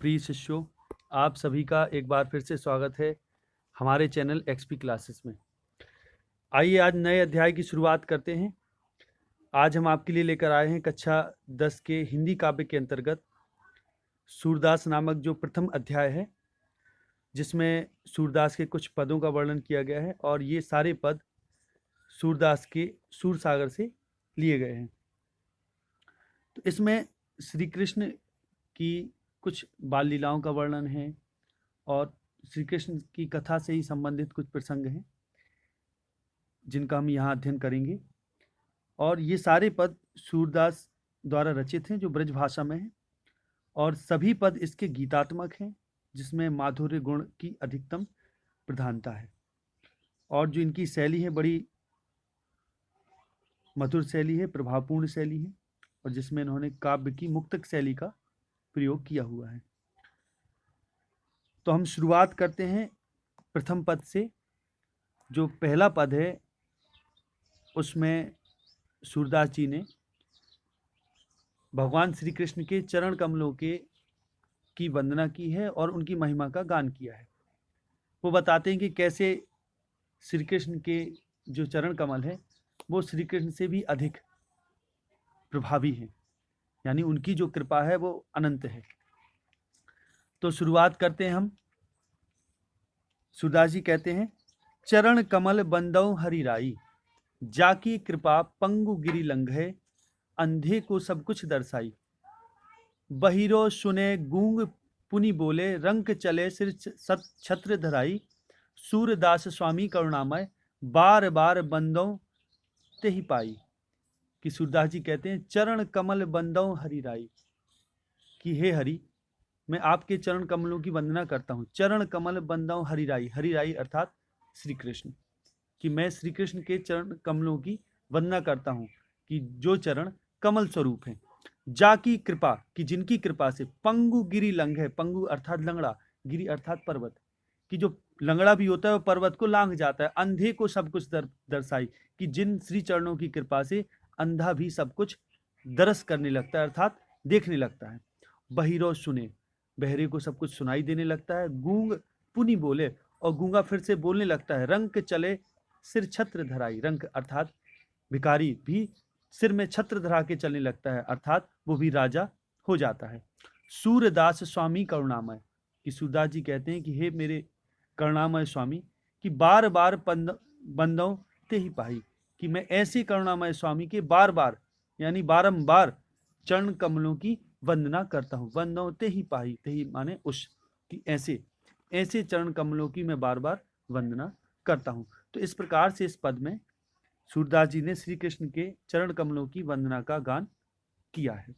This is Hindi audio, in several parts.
प्रिय शिष्यों, आप सभी का एक बार फिर से स्वागत है हमारे चैनल एक्सपी क्लासेस में। आइए आज नए अध्याय की शुरुआत करते हैं। आज हम आपके लिए लेकर आए हैं कक्षा 10 के हिंदी काव्य के अंतर्गत सूरदास नामक जो प्रथम अध्याय है, जिसमें सूरदास के कुछ पदों का वर्णन किया गया है और ये सारे पद सूरदास के सूरसागर से लिए गए हैं। तो इसमें श्री कृष्ण की कुछ बाल लीलाओं का वर्णन है और श्री कृष्ण की कथा से ही संबंधित कुछ प्रसंग हैं जिनका हम यहाँ अध्ययन करेंगे। और ये सारे पद सूरदास द्वारा रचित हैं जो ब्रज भाषा में हैं और सभी पद इसके गीतात्मक हैं जिसमें माधुर्य गुण की अधिकतम प्रधानता है। और जो इनकी शैली है बड़ी मधुर शैली है, प्रभावपूर्ण शैली है और जिसमें इन्होंने काव्य की मुक्तक शैली का प्रयोग किया हुआ है। तो हम शुरुआत करते हैं प्रथम पद से। जो पहला पद है उसमें सूरदास जी ने भगवान श्री कृष्ण के चरण कमलों की वंदना की है और उनकी महिमा का गान किया है। वो बताते हैं कि कैसे श्री कृष्ण के जो चरण कमल है वो श्री कृष्ण से भी अधिक प्रभावी हैं, यानी उनकी जो कृपा है वो अनंत है। तो शुरुआत करते हैं हम। सूरदास जी कहते हैं, चरण कमल बंदौ हरिराई, जाकी कृपा पंगु गिरि लंघे, अंधे को सब कुछ दर्शाई। बहिरो सुने गूंग पुनि बोले, रंक चले सिर छत्र धराई। सूरदास स्वामी करुणामय, बार बार बंदौ ते ही पाई। कि सूरदास जी कहते हैं, चरण कमल बंदौ हरिराई, कि हे हरि, मैं आपके चरण कमलों की वंदना करता हूँ। चरण कमल बंदौ हरिराई, हरिराई अर्थात श्री कृष्ण, कि मैं श्री कृष्ण के चरण कमलों की वंदना करता हूँ कि जो चरण कमल स्वरूप हैं। जाकी कृपा, कि जिनकी कृपा से पंगु गिरि लंघे, पंगु अर्थात लंगड़ा, गिरि अर्थात पर्वत, कि जो लंगड़ा भी होता है वो पर्वत को लांघ जाता है। अंधे को सब कुछ दर्शाई, कि जिन श्री चरणों की कृपा से अंधा भी सब कुछ दरस करने लगता है अर्थात देखने लगता है। बहिरो सुने, बहरे को सब कुछ सुनाई देने लगता है। गूंग पुनि बोले, और गूंगा फिर से बोलने लगता है। रंक चले सिर छत्र धराई, रंक अर्थात भिखारी भी सिर में छत्र धरा के चलने लगता है अर्थात वो भी राजा हो जाता है। सूरदास स्वामी करुणामय, कि सूरदास जी कहते हैं कि हे मेरे करुणामय स्वामी, कि बार बार बंदों ते ही पाई, कि मैं ऐसे करुणामय स्वामी के बार बार यानी बारंबार चरण कमलों की वंदना करता हूँ। बंदों ते ही पाई, ते ही माने उस, कि ऐसे ऐसे चरण कमलों की मैं बार बार वंदना करता हूँ। तो इस प्रकार से इस पद में सूरदास जी ने श्री कृष्ण के चरण कमलों की वंदना का गान किया है,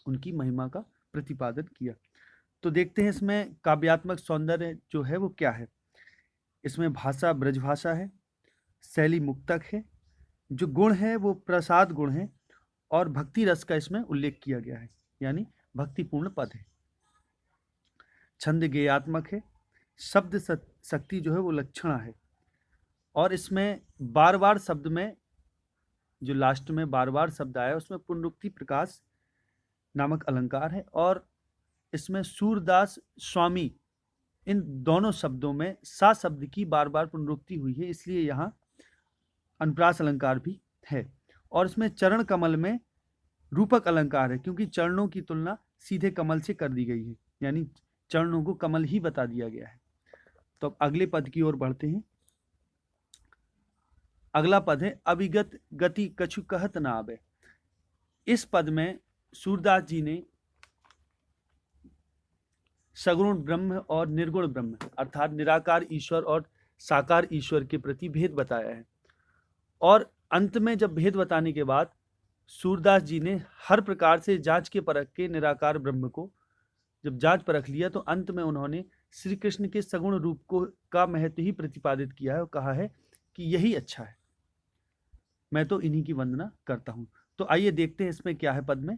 उनकी महिमा का प्रतिपादन किया। तो देखते हैं इसमें काव्यात्मक सौंदर्य जो है वो क्या है। इसमें भाषा ब्रजभाषा है, शैली मुक्तक है, जो गुण है वो प्रसाद गुण है और भक्ति रस का इसमें उल्लेख किया गया है, यानी भक्तिपूर्ण पद है। छंद गेयात्मक है, शब्द शक्ति जो है वो लक्षणा है और इसमें बार बार शब्द में जो लास्ट में बार बार शब्द आया उसमें पुनरुक्ति प्रकाश नामक अलंकार है और इसमें सूरदास स्वामी इन दोनों शब्दों में सा शब्द की बार बार पुनरुक्ति हुई है, इसलिए यहाँ अनुप्रास अलंकार भी है। और इसमें चरण कमल में रूपक अलंकार है क्योंकि चरणों की तुलना सीधे कमल से कर दी गई है, यानी चरणों को कमल ही बता दिया गया है। तो अब अगले पद की ओर बढ़ते हैं। अगला पद है, अविगत गति कछु कहत न आवे। इस पद में सूरदास जी ने सगुण ब्रह्म और निर्गुण ब्रह्म अर्थात निराकार ईश्वर और साकार ईश्वर के प्रति भेद बताया है और अंत में जब भेद बताने के बाद सूरदास जी ने हर प्रकार से जांच के परख के निराकार ब्रह्म को जब जांच परख लिया तो अंत में उन्होंने श्री कृष्ण के सगुण रूप को का महत्व ही प्रतिपादित किया है और कहा है कि यही अच्छा है, मैं तो इन्हीं की वंदना करता हूं। तो आइए देखते हैं इसमें क्या है पद में।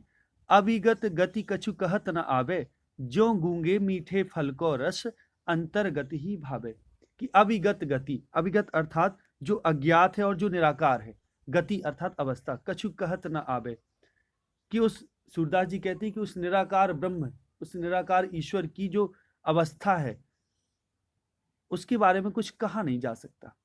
अविगत गति कछु कहत न आवे, जो गूंगे मीठे फल को रस अंतर्गत ही भावे। कि अविगत गति, अविगत अर्थात जो अज्ञात है और जो निराकार है, गति अर्थात अवस्था, कछु कहत न आवे, कि उस सूरदास जी कहते हैं कि उस निराकार ब्रह्म उस निराकार ईश्वर की जो अवस्था है उसके बारे में कुछ कहा नहीं जा सकता।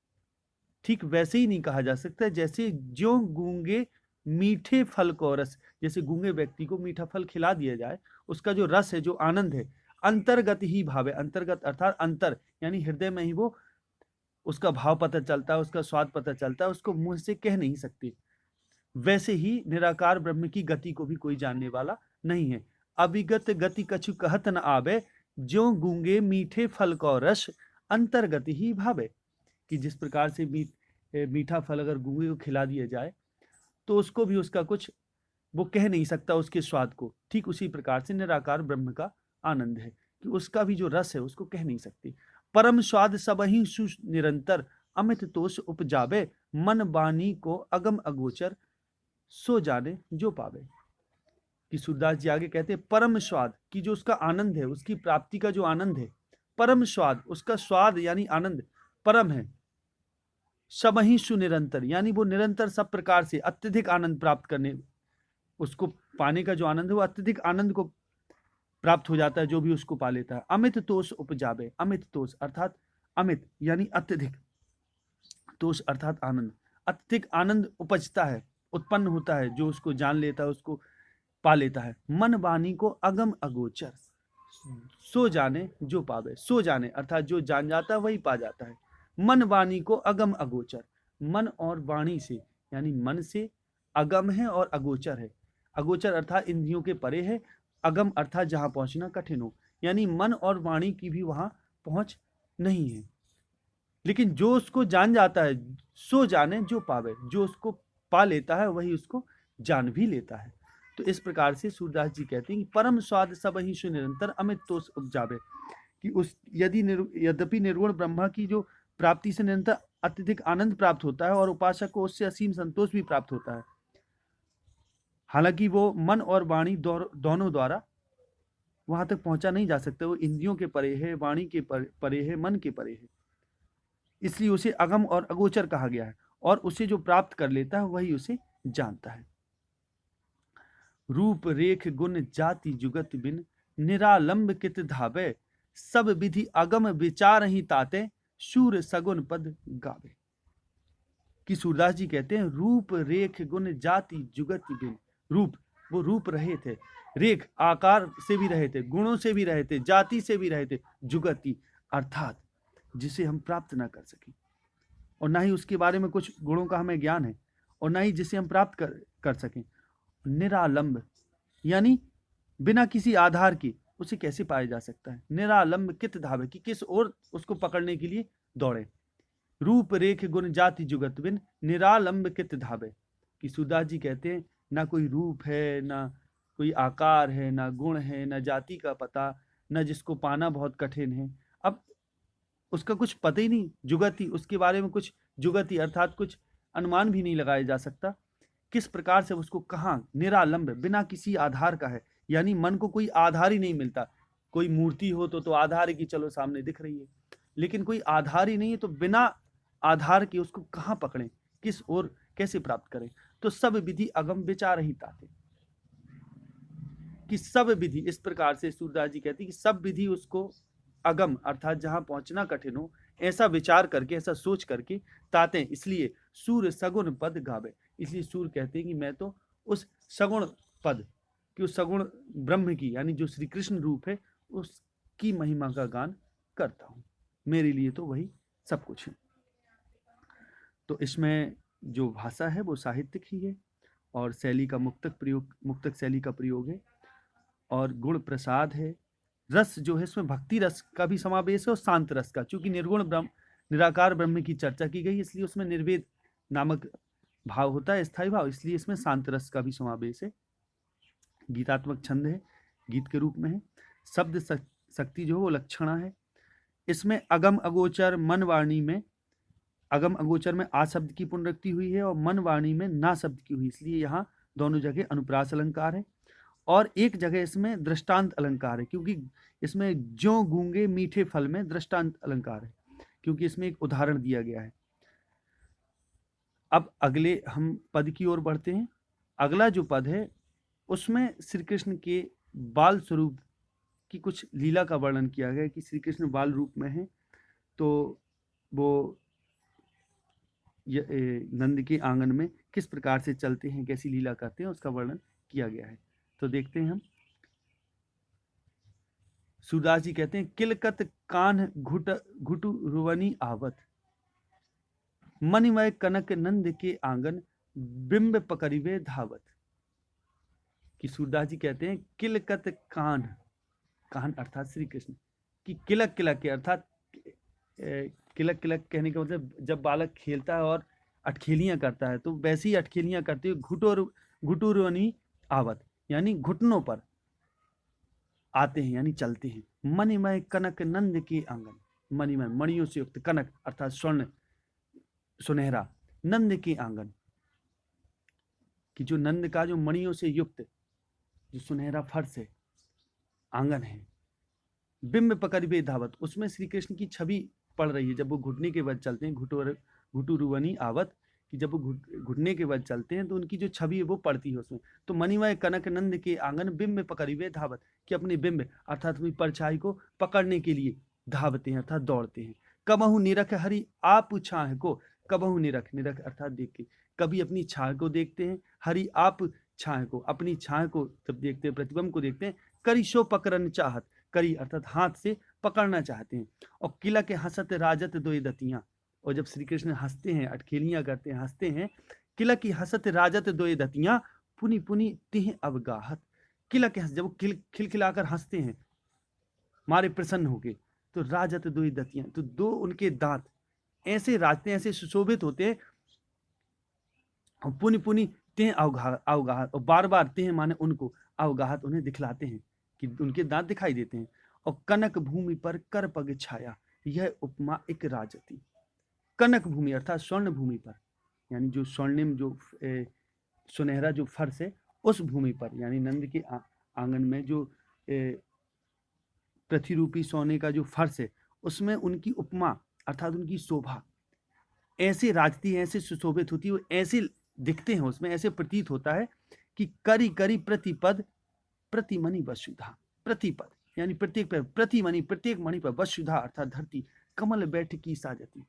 ठीक वैसे ही नहीं कहा जा सकता जैसे जो गूंगे मीठे फल को रस, जैसे गूंगे व्यक्ति को मीठा फल खिला दिया जाए, उसका जो रस है, जो आनंद है, अंतर्गत ही भाव है। अंतर्गत अर्थात अंतर, यानी हृदय में ही वो उसका भाव पता चलता है, उसका स्वाद पता चलता है, उसको मुंह से कह नहीं सकते। वैसे ही निराकार ब्रह्म की गति को भी कोई जानने वाला नहीं है। अभिगत गति कछु कहत न आवे, जो गूंगे मीठे फल को रस अंतर्गत ही भावे। कि जिस प्रकार से मीठा फल अगर गूंगे को खिला दिया जाए तो उसको भी उसका कुछ वो कह नहीं सकता उसके स्वाद को, ठीक उसी प्रकार से निराकार ब्रह्म का आनंद है कि उसका भी जो रस है उसको कह नहीं सकती। परम स्वाद सबहि सु निरंतर, अमित तोष उपजावे, मन बानी को अगम अगोचर, सो जाने जो पावे। कि सूरदास जी आगे कहते हैं परम स्वाद, की जो उसका आनंद है, उसकी प्राप्ति का जो आनंद है, परम स्वाद, उसका स्वाद यानी आनंद परम है। सबहि सुनिरंतर, यानी वो निरंतर सब प्रकार से अत्यधिक आनंद प्राप्त करने, उसको पाने का जो आनंद है वो अत्यधिक आनंद को प्राप्त हो जाता है जो भी उसको पा लेता है। अमित तोष उपजावे, अमित तोष अर्थात अमित यानी अत्यधिक, तोष अर्थात आनंद, अत्यधिक आनंद उपजता है, उत्पन्न होता है जो उसको जान लेता है, उसको पा लेता है। मन वाणी को अगम अगोचर, सो जाने जो पावे, सो जाने अर्थात जो जान जाता है वही पा जाता है। मन वाणी को अगम अगोचर, मन और वाणी से, यानी मन से अगम है और अगोचर है। अगोचर अर्थात इंद्रियों के परे है, अगम अर्थात जहां पहुंचना कठिन हो, यानी मन और वाणी की भी वहां पहुंच नहीं है। लेकिन जो उसको जान जाता है, सो जाने जो पावे, जो उसको पा लेता है वही उसको जान भी लेता है। तो इस प्रकार से सूरदास जी कहते हैं कि परम स्वाद सब ही सुनिरंतर, अमित तोष उपजावे। कि उस यद्यपि निर्गुण ब्रह्मा की जो प्राप्ति से निरंतर अत्यधिक आनंद प्राप्त होता है और उपासक को उससे असीम संतोष भी प्राप्त होता है। हालांकि वो मन और वाणी दोनों द्वारा वहां तक पहुंचा नहीं जा सकता, वो इंद्रियों के परे है, वाणी के परे है, मन के परे है, इसलिए उसे अगम और अगोचर कहा गया है। और उसे जो प्राप्त कर लेता है वही उसे जानता है। रूप रेख गुण जाति जुगत बिन, निरालंब कित धावे, सब विधि अगम विचार ही ताते, शूर सगुन पद गावे। कि सूरदास जी कहते हैं रूप रेख गुण जाति जुगत बिन, रूप वो रूप रहे थे, रेख आकार से भी रहे थे, गुणों से भी रहे थे, जाति से भी रहे थे, जुगति अर्थात जिसे हम प्राप्त ना कर सके, और ना ही उसके बारे में कुछ गुणों का हमें ज्ञान है, और ना ही जिसे हम प्राप्त कर सकें। निरालंब यानी बिना किसी आधार के उसे कैसे पाया जा सकता है। निरालंब कित धावे, कि किस ओर उसको पकड़ने के लिए दौड़े। रूप रेख गुण जाति जुगत बिन, निरालंब कित धावे। कि सूरदास जी कहते हैं ना कोई रूप है, ना कोई आकार है, ना गुण है, ना जाति का पता, ना जिसको पाना बहुत कठिन है। अब उसका कुछ पता ही नहीं, जुगति, उसके बारे में कुछ जुगति अर्थात कुछ अनुमान भी नहीं लगाया जा सकता किस प्रकार से उसको कहाँ, निरालंब बिना किसी आधार का है, यानी मन को कोई आधार ही नहीं मिलता। कोई मूर्ति हो तो आधार है कि चलो सामने दिख रही है, लेकिन कोई आधार ही नहीं है तो बिना आधार के उसको कहाँ पकड़ें, किस ओर कैसे प्राप्त करें। तो सब विधि अगम विचार ही ताते, कि सब विधि, इस प्रकार से सूरदास जी कहते हैं कि सब विधि उसको अगम अर्थात जहां पहुंचना कठिन हो ऐसा विचार करके, ऐसा सोच करके ताते, इसलिए सूर सगुन पद गावे। इसलिए सूर कहते हैं कि मैं तो उस सगुण पद कि उस सगुण ब्रह्म की, यानी जो श्री कृष्ण रूप है, उसकी महिमा का गान करता हूं, मेरे लिए तो वही सब कुछ है। तो इसमें जो भाषा है वो साहित्यिक ही है, और शैली का मुक्तक शैली का प्रयोग है, और गुण प्रसाद है। रस जो है इसमें भक्ति रस का भी समावेश है और शांत रस का, चूंकि निर्गुण ब्रह्म, निराकार ब्रह्म की चर्चा की गई, इसलिए उसमें निर्वेद नामक भाव होता है, स्थायी भाव, इसलिए इसमें शांत रस का भी समावेश है। गीतात्मक छंद है, गीत के रूप में है। शब्द शक्ति जो है वो लक्षणा है। इसमें अगम अगोचर मन वाणी में, अगम अगोचर में आ शब्द की पुनरुक्ति हुई है और मन वाणी में ना शब्द की हुई, इसलिए यहाँ दोनों जगह अनुप्रास अलंकार है। और एक जगह इसमें दृष्टांत अलंकार है, क्योंकि इसमें जो गूंगे मीठे फल में दृष्टांत अलंकार है, क्योंकि इसमें एक उदाहरण दिया गया है। अब अगले हम पद की ओर बढ़ते हैं। अगला जो पद है उसमें श्री कृष्ण के बाल स्वरूप की कुछ लीला का वर्णन किया गया है कि श्री कृष्ण बाल रूप में हैं, तो वो नंद के आंगन में किस प्रकार से चलते हैं, कैसी लीला करते हैं, उसका वर्णन किया गया है। तो देखते हैं हम। सूरदास जी कहते हैं, किलकत कान घुटु रुवनी आवत, मणिमय कनक नंद के आंगन, बिंब पकड़िवे धावत। कि सूरदास जी कहते हैं किलकत कान, कान अर्थात श्री कृष्ण की, किलक किलक के अर्थात किलक किलक कहने का मतलब जब बालक खेलता है और अटखेलियां करता है, तो वैसी ही अटखेलियां करते हुए घुटुरवनी आवत, यानी घुटनों पर आते हैं, यानी चलते हैं। मणिमय कनक नंद के आंगन, मणिमय मणियों से युक्त, कनक अर्थात स्वर्ण सुनहरा, नंद के आंगन कि जो नंद का जो मणियों से युक्त जो सुनहरा फर्श है, आंगन है। बिंब पकड़िवे धावत, उसमें श्री कृष्ण की छवि पड़ रही है। जब वो घुटने के बल चलते हैं, घुटुरुवनी आवत, कि जब वो घुटने के बल चलते हैं तो उनकी जो छवि है वो पड़ती है उसमें। तो मणिमय कनक नंद के आंगन, बिंब पकड़िवे धावत, कि अपने बिंब अर्थात अपनी परछाई को पकड़ने के लिए धावते हैं अर्थात दौड़ते हैं। कबहु निरख हरि आप छाह को, कबहु निरख, निरख अर्थात देख के, कभी अपनी छाह को देखते हैं, हरि आप छाह को, अपनी छाह को जब देखते हैं, प्रतिबिंब को देखते हैं, करी शो पकड़न चाहत, करी अर्थात हाथ से पकड़ना चाहते हैं। और किला के हंसत राजत दो दतियां, और जब श्री कृष्ण हंसते हैं, अटखेलियां करते हैं, हंसते हैं, किला की हंसत राजत दो दतियां, पुनि पुनि तिह अवगाहत। किला के जब वो खिलखिलाकर हंसते हैं मारे प्रसन्न होके, तो राजत दो दतियां, तो दो उनके दांत ऐसे राजते, ऐसे सुशोभित होते हैं, और पुनि पुनि तिह अवगाहत, और बार बार तिह माने उनको, अवगाहत उन्हें दिखलाते हैं कि उनके दांत दिखाई देते हैं। और कनक भूमि पर कर पग छाया, यह उपमा एक राजती। कनक भूमि अर्थात स्वर्ण भूमि पर, यानी जो स्वर्णिम जो सुनहरा जो फर्श है, उस भूमि पर, यानी नंद के आंगन में जो पृथ्वी रूपी सोने का जो फर्श है, उसमें उनकी उपमा अर्थात उनकी शोभा ऐसे राजती है, ऐसे सुशोभित होती है, ऐसे दिखते हैं उसमें, ऐसे प्रतीत होता है कि करी करी प्रतिपद प्रतिमणि वसुधा, प्रतिपद यानी प्रत्येक पर, प्रतिमणि प्रत्येक मणि पर, वसुधा अर्थात धरती, कमल बैठकी साजती,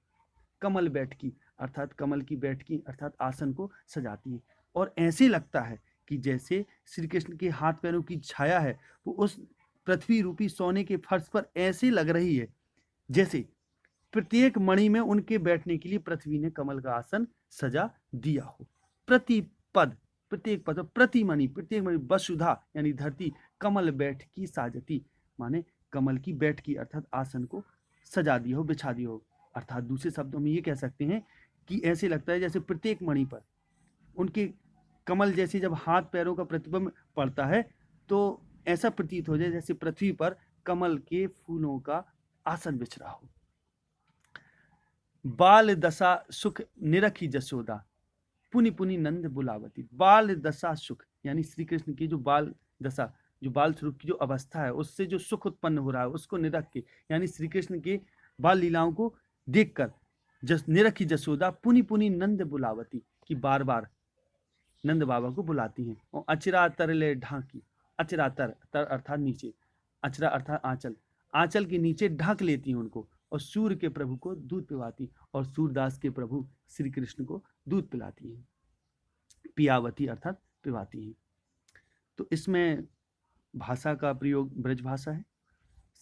कमल बैठकी अर्थात कमल की बैठकी अर्थात आसन को सजाती है। और ऐसे लगता है कि जैसे श्री कृष्ण के हाथ पैरों की छाया है, वो उस पृथ्वी रूपी सोने के फर्श पर ऐसे लग रही है जैसे प्रत्येक मणि में उनके बैठने के लिए पृथ्वी ने कमल का आसन सजा दिया हो। प्रतिपद प्रत्येक पद, प्रतिमणि प्रत्येक मणि, वसुधा यानी धरती, कमल बैठ की साजती माने कमल की बैठ की अर्थात आसन को सजा दिया हो, बिछा दिया हो। अर्थात दूसरे शब्दों में ये कह सकते हैं कि ऐसे लगता है जैसे प्रत्येक मणि पर उनके कमल जैसे जब हाथ पैरों का प्रतिबिंब पड़ता है, तो ऐसा प्रतीत हो जाए जैसे पृथ्वी पर कमल के फूलों का आसन बिछ रहा हो। बाल दशा सुख निरखी जसोदा, पुनि पुनि नंद बुलावती। बाल दशा सुख यानी श्री कृष्ण की जो बाल दशा, जो बाल स्वरूप की जो अवस्था है, उससे जो सुख उत्पन्न हो रहा है, उसको निरख के, यानी श्री कृष्ण के बाल लीलाओं को देखकर निरखी जसोदा पुनि पुनि नंद बुलावती, की बार बार नंद बाबा को बुलाती हैं। और अचरा तरले ढांकी, अचरा तर अर्थात नीचे, अचरा अर्थात आंचल, आंचल के नीचे ढांक लेती हैं उनको, और सूर्य के प्रभु को दूध पिलाती, और सूरदास के प्रभु श्री कृष्ण को दूध पिलाती हैं, पियावती अर्थात पिवाती हैं। तो इसमें भाषा का प्रयोग ब्रज भाषा है,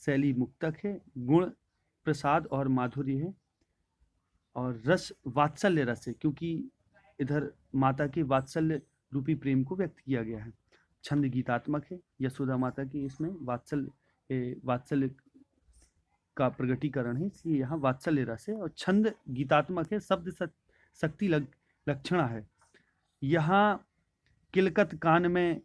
शैली मुक्तक है, गुण प्रसाद और माधुर्य है, और रस वात्सल्य रस है, क्योंकि इधर माता के वात्सल्य रूपी प्रेम को व्यक्त किया गया है। छंद गीतात्मक है, यशोदा माता की इसमें वात्सल्य का प्रगटीकरण है, इसलिए यहाँ वात्सल्य रस है। और छंद गीतात्मक है, शब्द शक्ति लक्षणा है। यहाँ किलकत कान में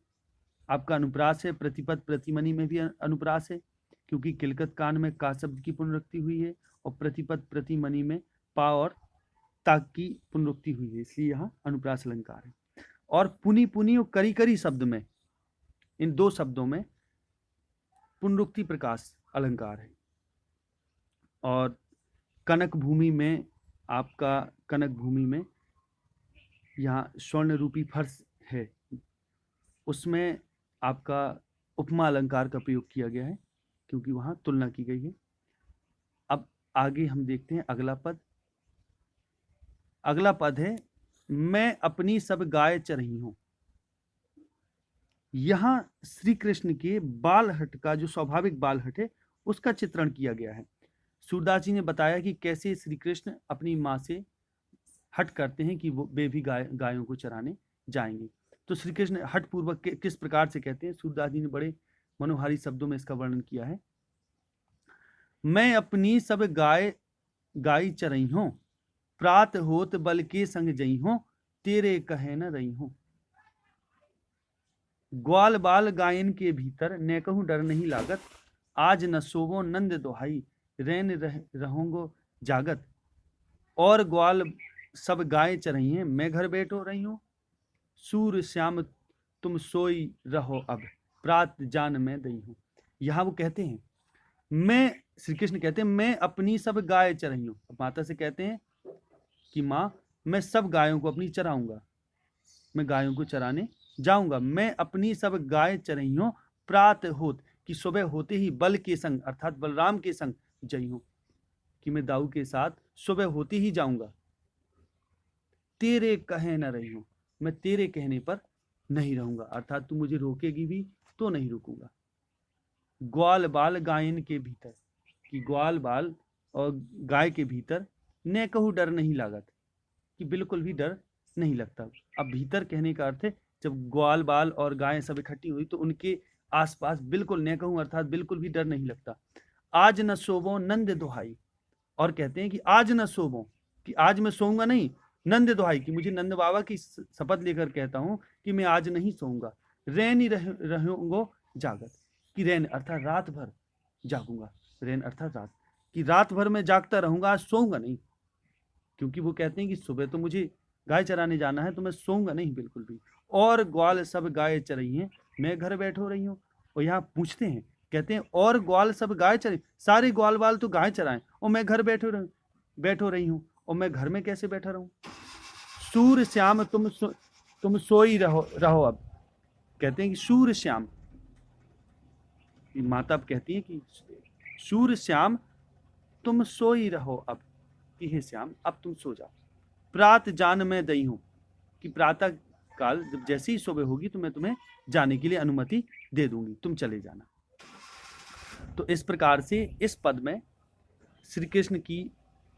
आपका अनुप्रास है, प्रतिपद प्रतिमणि में भी अनुप्रास है, क्योंकि किलकत कान में का शब्द की पुनरुक्ति हुई है, और प्रतिपद प्रतिमणि में पा और ताक की पुनरुक्ति हुई है, इसलिए यहाँ अनुप्रास अलंकार है। और पुनि पुनि और करी करी शब्द में, इन दो शब्दों में पुनरुक्ति प्रकाश अलंकार है। और कनक भूमि में, आपका कनक भूमि में यहाँ स्वर्ण रूपी फर्श है, उसमें आपका उपमा अलंकार का प्रयोग किया गया है। क्योंकि वहां तुलना की गई है। अब आगे हम देखते हैं अगला पद। अगला पद है मैं अपनी सब गाय चरही हूं। यहां श्री कृष्ण के बालहट का जो स्वाभाविक बालहट है उसका चित्रण किया गया है। सूरदास जी ने बताया कि कैसे श्री कृष्ण अपनी माँ से हट करते हैं कि वे भी गायों को चराने जाएंगे। तो श्री कृष्ण हट पूर्वक किस प्रकार से कहते हैं, सूरदास जी ने बड़े मनोहारी शब्दों में इसका वर्णन किया है। मैं अपनी सब गाय चरई हूं, प्रात होत बल के संग जई हूं, तेरे कहे न रही हूं। ग्वाल बाल गायन के भीतर न कहूं डर नहीं लागत, आज न सोवो नंद दोहाई, रैन रहूंगो जागत। और ग्वाल सब गाय चरही हैं, मैं घर बैठो रही हूं, सूर श्याम तुम सोई रहो अब, प्रात जान मैं दई हूं। यहां वो कहते हैं मैं, श्री कृष्ण कहते हैं मैं अपनी सब गाय चरही हूं। माता से कहते हैं कि माँ मैं सब गायों को अपनी चराऊंगा, मैं गायों को चराने जाऊंगा। मैं अपनी सब गाय चरही हूं, प्रात होत कि सुबह होते ही बल के संग अर्थात बलराम के संग जई हूं, कि मैं दाऊ के साथ सुबह होते ही जाऊंगा। तेरे कहे न रही हूं, मैं तेरे कहने पर नहीं रहूंगा, अर्थात तू मुझे रोकेगी भी तो नहीं रुकूंगा। ग्वाल बाल गायन के भीतर, कि ग्वाल बाल और गाय के भीतर न कहूं डर नहीं लागत, कि बिल्कुल भी डर नहीं लगता। अब भीतर कहने का अर्थ है जब ग्वाल बाल और गायें सब इकट्ठी हुई तो उनके आसपास बिल्कुल न कहूं अर्थात बिल्कुल भी डर नहीं लगता। आज न सोवो नंद दोहाई, और कहते हैं कि आज न सोवो, कि आज मैं सोऊंगा नहीं, नंद दोहाई, कि मुझे नंद बाबा की शपथ लेकर कहता हूं कि मैं आज नहीं सोऊंगा। रैन रहूंगो जागत, कि रैन अर्थात रात भर जागूंगा, रैन अर्थात रात, कि रात भर मैं जागता रहूंगा, आज सोऊंगा नहीं। क्योंकि वो कहते हैं कि सुबह तो मुझे गाय चराने जाना है तो मैं सोऊंगा नहीं बिल्कुल भी। और ग्वाल सब गाय चरही हैं, मैं घर बैठो रही हूँ। और यहाँ पूछते हैं, कहते हैं और ग्वाल सब गाय चरे, सारे ग्वाल बाल तो गाय चराएं और मैं घर बैठो रही हूँ, और मैं घर में कैसे बैठा रहूं। सूर श्याम तुम सोई रहो अब, कहते हैं कि सूर श्याम, माता कहती है कि सूर श्याम तुम सोई रहो अब, कि हे श्याम अब तुम सो जाओ। प्रात जान मैं दई हूं, कि प्रातः काल जब जैसे ही सुबह होगी तो मैं तुम्हें जाने के लिए अनुमति दे दूंगी, तुम चले जाना। तो इस प्रकार से इस पद में श्री कृष्ण की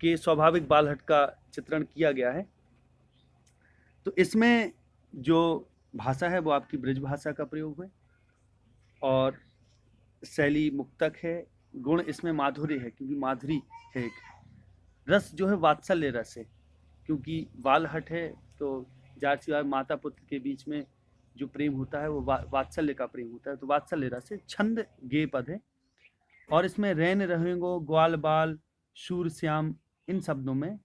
के स्वाभाविक बालहट का चित्रण किया गया है। तो इसमें जो भाषा है वो आपकी ब्रज भाषा का प्रयोग है, और शैली मुक्तक है, गुण इसमें माधुर्य है, क्योंकि माधुरी है एक, रस जो है वात्सल्य रस है, क्योंकि बालहट है तो जाहिर सी बात माता पुत्र के बीच में जो प्रेम होता है वो वात्सल्य का प्रेम होता है, तो वात्सल्य रस है। छंद गे पद है, और इसमें रैन रहेंगो, ग्वाल बाल, शूर श्याम, इन शब्दों में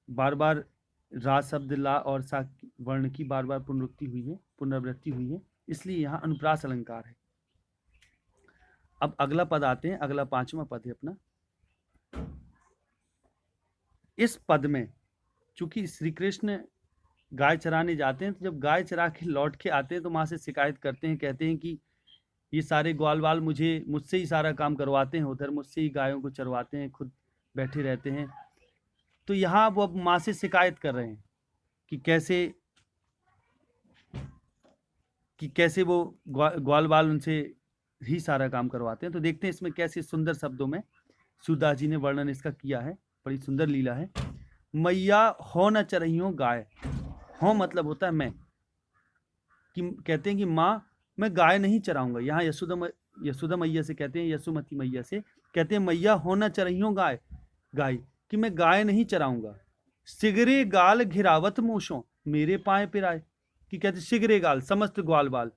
बार बार रा शब्द ला और सा वर्ण की बार बार पुनरावृत्ति हुई है, इसलिए यहाँ अनुप्रास अलंकार है। अब अगला पद आते हैं, अगला 5वां पद है अपना। इस पद में चूंकि श्री कृष्ण गाय चराने जाते हैं, तो जब गाय चरा के लौट के आते हैं तो माँ से शिकायत करते हैं, कहते हैं कि ये सारे ग्वाल बाल मुझसे ही सारा काम करवाते हैं, उधर मुझसे ही गायों को चरवाते हैं, खुद बैठे रहते हैं। तो यहाँ वो अब माँ से शिकायत कर रहे हैं कि कैसे वो ग्वाल बाल उनसे ही सारा काम करवाते हैं। तो देखते हैं इसमें कैसे सुंदर शब्दों में सूरदास जी ने वर्णन इसका किया है, बड़ी सुंदर लीला है। मैया हो न चरहियों गाय, हो मतलब होता है मैं, कि कहते हैं कि माँ मैं गाय नहीं चराऊंगा। यहाँ यशोदा मैया से कहते हैं, यशोमती मैया से कहते हैं मैया हो न चरहियों गाय, कि मैं गाय नहीं चराऊंगा। सिगरे गाल घिरावत मूसों, मेरे पाए पिराए, कि कहते सिगरे गाल समस्त ग्वाल बाल,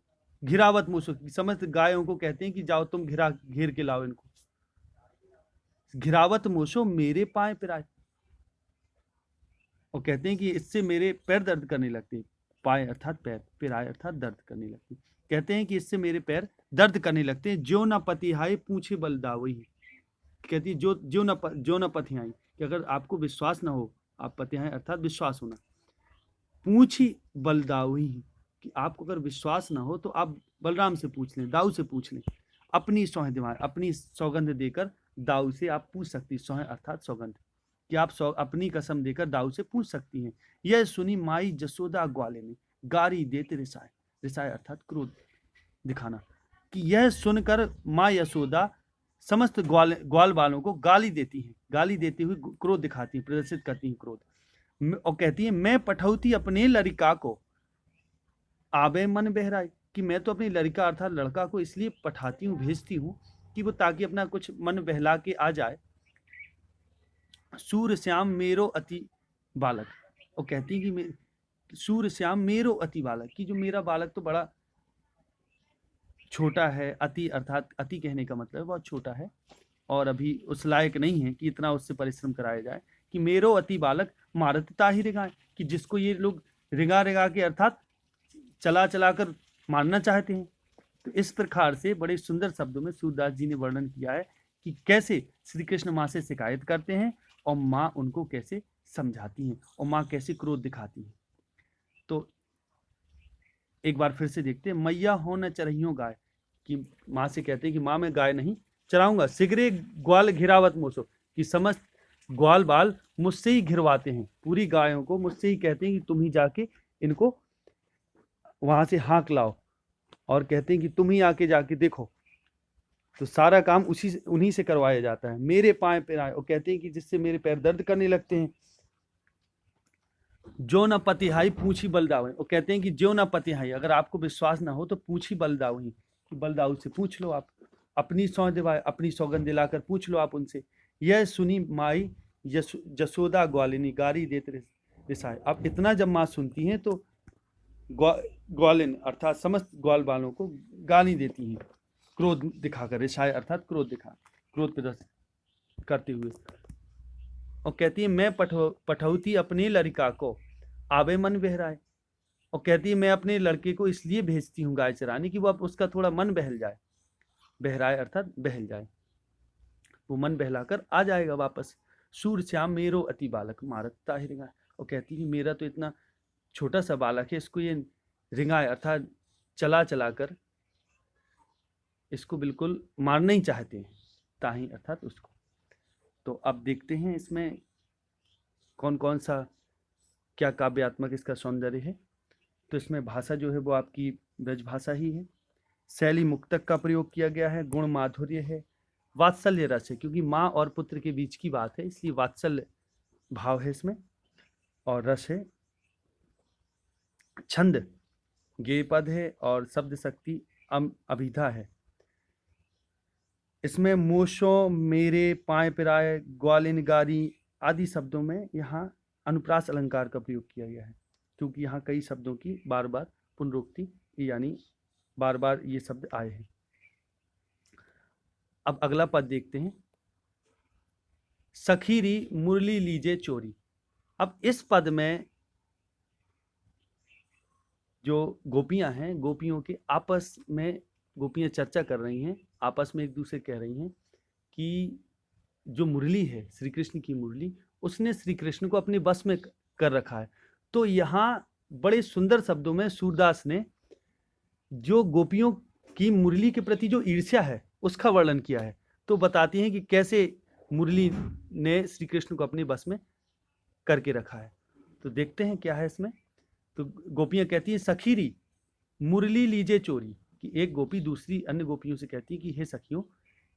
घिरावत मूसों समस्त गायों को कहते हैं कि जाओ तुम घेर के लाओ इनको, घिरावत मूसों मेरे पाए पिराए, और कहते हैं कि इससे मेरे पैर दर्द करने लगते हैं। पाए अर्थात पैर, पिराए अर्थात दर्द करने लगते हैं। कहते हैं कि इससे मेरे पैर दर्द करने लगते हैं। जो न पतिहाई पूछे बल दावई, कहती है जो न पतिहाई, कि अगर आपको विश्वास ना हो, आप पतिहाई अर्थात विश्वास होना, पूछी बल दावई, कि आपको अगर विश्वास ना हो तो आप बलराम से पूछ लें, दाऊ से पूछ लें, अपनी सौंह दिवाएं, अपनी सौगंध देकर दाऊ से आप पूछ सकती, सौंह अर्थात सौगंध, कि आप अपनी कसम देकर दाऊ से पूछ सकती हैं। यह सुनी माई जसोदा ग्वाले ने गारी देते रिसाए, रिसाए अर्थात क्रोध दिखाना, कि यह सुनकर माँ यशोदा समस्त ग्वाल वालों को गाली देती हैं, गाली देती हुई क्रोध दिखाती हैं, प्रदर्शित करती हैं क्रोध, और कहती है मैं पठौती अपने लड़का को आबे मन बहराए, कि मैं तो अपनी लड़का अर्थात लड़का को इसलिए पठाती हूँ, भेजती हूँ कि वो ताकि अपना कुछ मन बहला के आ जाए। सूर श्याम मेरो अति बालक, और कहती है कि सूर श्याम मेरो अति बालक, कि जो मेरा बालक तो बड़ा छोटा है, अति अर्थात अति कहने का मतलब बहुत छोटा है और अभी उस लायक नहीं है कि इतना उससे परिश्रम कराया जाए, कि मेरो अति बालक मारता ही रिगाए, कि जिसको ये लोग रिगा रिगा के अर्थात चला चला कर मारना चाहते हैं। तो इस प्रकार से बड़े सुंदर शब्दों में सूरदास जी ने वर्णन किया है कि कैसे श्री कृष्ण माँ से शिकायत करते हैं और माँ उनको कैसे समझाती हैं और माँ कैसे क्रोध दिखाती है। तो एक बार फिर से देखते हैं, मैया हो न चरहियों गाय, कि माँ से कहते हैं कि माँ मैं गाय नहीं चराऊंगा, सिगरे ग्वाल घिरावत मोसो, कि समस्त ग्वाल बाल मुझसे ही घिरवाते हैं, पूरी गायों को मुझसे ही कहते हैं कि तुम ही जाके इनको वहां से हाँक लाओ, और कहते हैं कि तुम ही आके जाके देखो, तो सारा काम उन्हीं से करवाया जाता है। मेरे पाए पिराए, और कहते हैं कि जिससे मेरे पैर दर्द करने लगते हैं। जो न पतिहाई पूछी बलदाऊ, और कहते हैं कि जो न पतिहाई, अगर आपको विश्वास ना हो तो पूछी बलदाऊ ही, कि बलदाऊ से पूछ लो आप, अपनी सौंह दिवाए, अपनी सौगंध दिलाकर पूछ लो आप उनसे। यह सुनी माई जसोदा ग्वालिनी गारी देते रिसाए। अब इतना जब माँ सुनती हैं तो ग्वालिन अर्थात समस्त ग्वाल वालों को गाली देती हैं, क्रोध दिखाकर, रिसाए अर्थात क्रोध क्रोध प्रदर्शित करते हुए, और कहती है मैं पठौती अपने लड़का को आबे मन बहराए, और कहती है मैं अपने लड़के को इसलिए भेजती हूँ गाय चराने कि वो अब उसका थोड़ा मन बहल जाए, बहराए अर्थात बहल जाए, वो मन बहलाकर आ जाएगा वापस। सूर श्याम मेरो अति बालक मारता ही रिंगाए, और कहती है मेरा तो इतना छोटा सा बालक है, इसको ये रिंगाए अर्थात चला चला कर इसको बिल्कुल मारना ही चाहते हैं, ताही अर्थात उसको। तो अब देखते हैं इसमें कौन कौन सा क्या काव्यात्मक इसका सौंदर्य है। तो इसमें भाषा जो है वो आपकी ब्रज भाषा ही है, शैली मुक्तक का प्रयोग किया गया है, गुण माधुर्य है, वात्सल्य रस है, क्योंकि माँ और पुत्र के बीच की बात है इसलिए वात्सल्य भाव है इसमें, और रस है, छंद गेय पद है, और शब्द शक्ति अभिधा है। इसमें मोशो, मेरे, पाए पिराए, ग्वालिन गारी आदि शब्दों में यहाँ अनुप्रास अलंकार का प्रयोग किया गया है, क्योंकि यहाँ कई शब्दों की बार बार पुनरुक्ति यानी बार बार ये शब्द आए हैं। अब अगला पद देखते हैं, सखीरी मुरली लीजे चोरी। अब इस पद में जो गोपियां हैं, गोपियों के आपस में गोपियां चर्चा कर रही हैं, आपस में एक दूसरे कह रही हैं कि जो मुरली है श्री कृष्ण की मुरली, उसने श्री कृष्ण को अपने बस में कर रखा है। तो यहाँ बड़े सुंदर शब्दों में सूरदास ने जो गोपियों की मुरली के प्रति जो ईर्ष्या है उसका वर्णन किया है। तो बताती हैं कि कैसे मुरली ने श्री कृष्ण को अपने बस में करके रखा है। तो देखते हैं क्या है इसमें। तो गोपियां कहती हैं सखीरी मुरली लीजे चोरी, कि एक गोपी दूसरी अन्य गोपियों से कहती है कि हे सखियों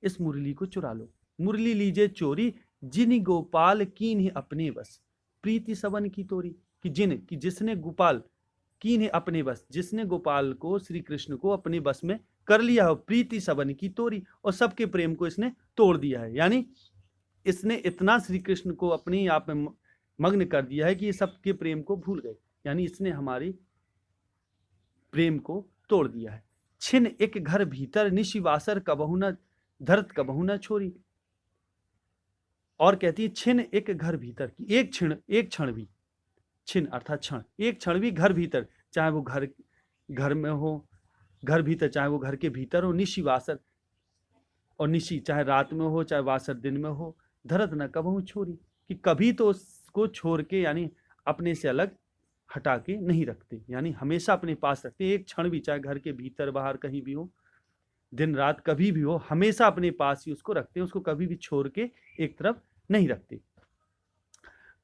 इस मुरली को चुरा लो। मुरली लीजे चोरी जिन गोपाल कीन्ह अपने बस प्रीति सबन की तोरी, कि जिसने गोपाल कीन्ह अपने बस, जिसने गोपाल को श्री कृष्ण को अपने बस में कर लिया हो, प्रीति सबन की तोरी, और सबके प्रेम को इसने तोड़ दिया है। यानी इसने इतना श्री कृष्ण को अपने आप में मग्न कर दिया है कि ये सबके प्रेम को भूल गए, यानी इसने हमारी प्रेम को तोड़ दिया है। छिन एक घर भीतर निशिवासर कबहु न धरत कबहु न छोरी, और कहती है छिन एक घर भीतर, की एक क्षण भी, छिन अर्थात क्षण, एक क्षण भी घर भीतर, चाहे वो घर में हो, घर भीतर चाहे वो घर के भीतर हो, निशिवासर, और निशी चाहे रात में हो चाहे वासर दिन में हो, धरत न कबहु छोरी, कि कभी तो उसको छोड़ के यानी अपने से अलग हटा के नहीं रखते, यानी हमेशा अपने पास रखते। एक क्षण भी, चाहे घर के भीतर बाहर कहीं भी हो, दिन रात कभी भी हो, हमेशा अपने पास ही उसको रखते हैं, उसको कभी भी छोड़ के एक तरफ नहीं रखते।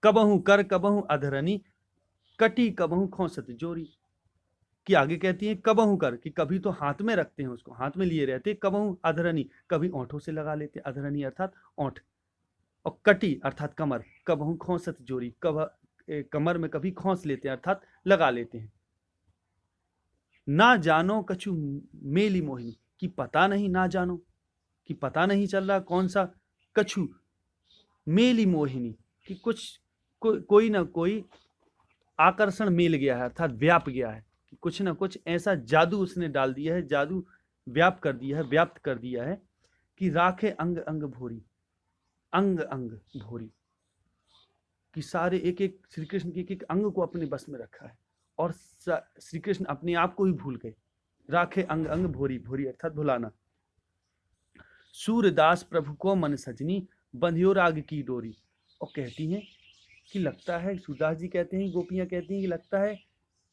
कबहू कर कबहू अधरनी, कटी कबहू खोसत जोरी। कि आगे कहती है कबहू कर, कि कभी तो हाथ में रखते हैं, उसको हाथ में लिए रहते, कबहू अधरनी, कभी ओंठों से लगा लेते, अधरनी अर्थात ओंठ, और कटी अर्थात कमर, कबहू खोसत जोरी, कमर में कभी खोस लेते हैं अर्थात लगा लेते हैं। ना जानो कछु मेली मोहिनी, कि पता नहीं, ना जानो कि पता नहीं चल रहा कौन सा, कछु मेली मोहिनी, कि कुछ कोई ना कोई आकर्षण मिल गया है अर्थात व्याप गया है, कि कुछ ना कुछ ऐसा जादू उसने डाल दिया है, जादू व्याप्त कर दिया है, व्याप्त कर दिया है, कि राखे अंग अंग भोरी, अंग अंग भोरी, कि सारे एक एक श्री कृष्ण के एक अंग को अपने बस में रखा है, और श्री कृष्ण अपने आप को ही भूल गए। राखे अंग अंग भोरी, भोरी अर्थात भुलाना। सूरदास प्रभु को मन सजनी, बंधियो राग की डोरी। और कहती हैं कि लगता है, सूरदास जी कहते हैं, गोपियां कहती हैं कि लगता है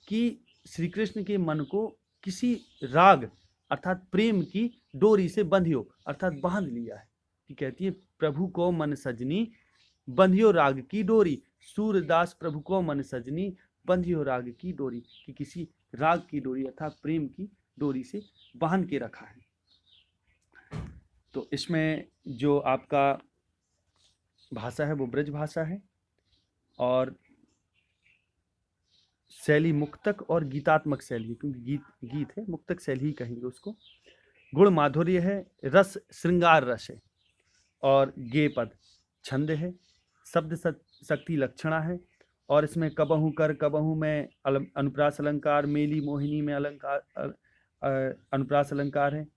कि श्री कृष्ण के मन को किसी राग अर्थात प्रेम की डोरी से बंधियो अर्थात बांध लिया है। कि कहती है प्रभु को मन सजनी, बंधियो राग की डोरी। सूरदास प्रभु को मन सजनी, बंधियो राग की डोरी, कि किसी राग की डोरी अर्थात प्रेम की डोरी से बांध के रखा है। तो इसमें जो आपका भाषा है वो ब्रज भाषा है, और शैली मुक्तक और गीतात्मक शैली है, क्योंकि गीत है, मुक्तक शैली ही कहेंगे उसको। गुण माधुर्य है, रस श्रृंगार रस है, और गे पद छंद है, शब्द शक्ति लक्षणा है, और इसमें कबहू कर कबहू में अनुप्रास अलंकार, मेली मोहिनी में अलंकार अनुप्रास अलंकार है।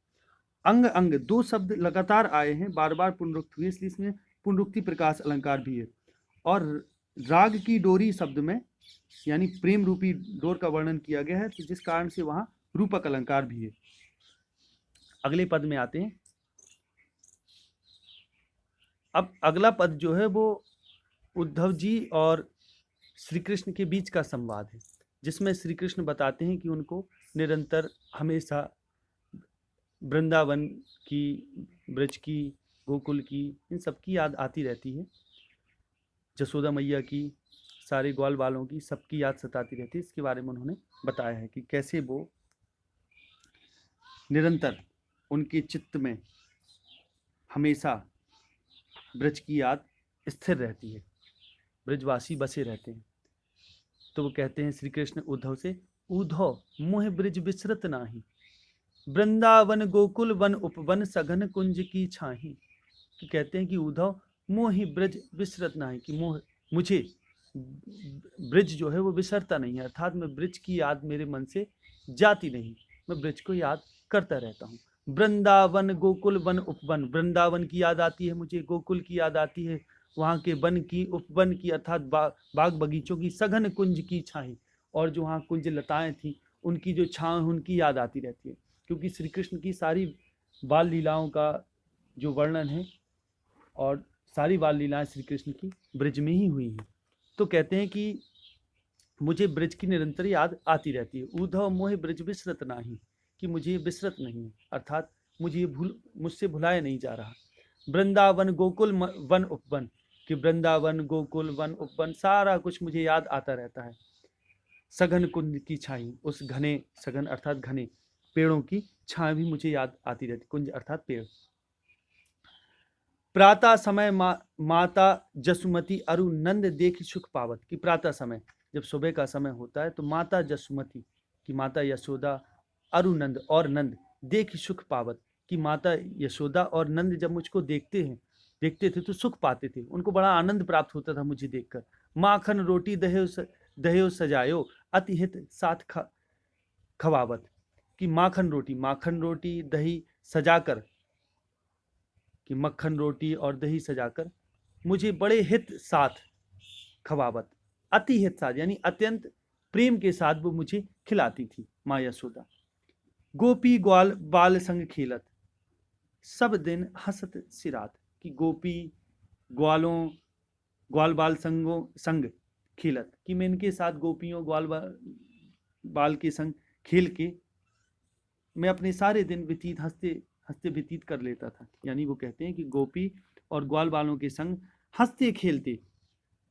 अंग अंग दो शब्द लगातार आए हैं, बार बार पुनरुक्त हुए, इसलिए इसमें पुनरुक्ति प्रकाश अलंकार भी है। और राग की डोरी शब्द में यानी प्रेम रूपी डोर का वर्णन किया गया है, तो जिस कारण से वहां रूपक अलंकार भी है। अगले पद में आते हैं। अब अगला पद जो है वो उद्धव जी और श्री कृष्ण के बीच का संवाद है, जिसमें श्री कृष्ण बताते हैं कि उनको निरंतर हमेशा वृंदावन की, ब्रज की, गोकुल की, इन सब की याद आती रहती है। जसोदा मैया की, सारे ग्वाल वालों की, सबकी याद सताती रहती है। इसके बारे में उन्होंने बताया है कि कैसे वो निरंतर उनके चित्त में हमेशा ब्रज की याद स्थिर रहती है, ब्रजवासी बसे रहते हैं। तो वो कहते हैं श्री कृष्ण उद्धव से, उद्धव मोह ब्रज विसरत नाही, वृंदावन गोकुल वन उपवन सघन कुंज की छाही। कि कहते हैं कि उद्धव मोहि ब्रज विसरत नाही, कि मोह मुझे ब्रज जो है वो विसरता नहीं है, अर्थात मैं ब्रज की याद मेरे मन से जाती नहीं, मैं ब्रज को याद करता रहता हूँ। वृंदावन गोकुल वन उपवन, वृंदावन की याद आती है मुझे, गोकुल की याद आती है, वहाँ के वन की, उपवन की अर्थात बाग बगीचों की, सघन कुंज की छाई, और जो वहाँ कुंज लताएं थी उनकी जो छांव, उनकी याद आती रहती है। क्योंकि श्री कृष्ण की सारी बाल लीलाओं का जो वर्णन है, और सारी बाल लीलाएं श्री कृष्ण की ब्रज में ही हुई हैं। तो कहते हैं कि मुझे ब्रज की निरंतर याद आती रहती है। उद्धव मोहे ब्रज विसरत नाही, कि मुझे विसरत नहीं है, अर्थात मुझे मुझसे भुलाया नहीं जा रहा। वृंदावन गोकुल वन उपवन, कि वृंदावन गोकुल वन उपवन सारा कुछ मुझे याद आता रहता है। सघन कुंज की छाई, उस घने, सघन अर्थात घने पेड़ों की छाया भी मुझे याद आती रहती, कुंज अर्थात पेड़। प्रातः समय माता जसुमती अरु नंद देख सुख पावत, कि प्रातः समय जब सुबह का समय होता है तो माता जसुमती, कि माता यशोदा, अरु नंद और नंद, देख सुख पावत, कि माता यशोदा और नंद जब मुझको देखते थे तो सुख पाते थे, उनको बड़ा आनंद प्राप्त होता था मुझे देखकर। माखन रोटी दह्यो सजायो, अति हित साथ खवावत, कि माखन रोटी दही सजाकर, कि मक्खन रोटी और दही सजाकर मुझे बड़े हित साथ खवावत, अति हित साथ यानी अत्यंत प्रेम के साथ वो मुझे खिलाती थी माँ यशोदा। गोपी ग्वाल बाल संग खेलत, सब दिन हंसत सिरात, कि गोपी ग्वाल बाल संग खेलत, कि मैं इनके साथ गोपियों ग्वाल बाल के संग खेल के मैं अपने सारे दिन व्यतीत हंसते हंसते व्यतीत कर लेता था। यानी वो कहते हैं कि गोपी और ग्वाल बालों के संग हंसते खेलते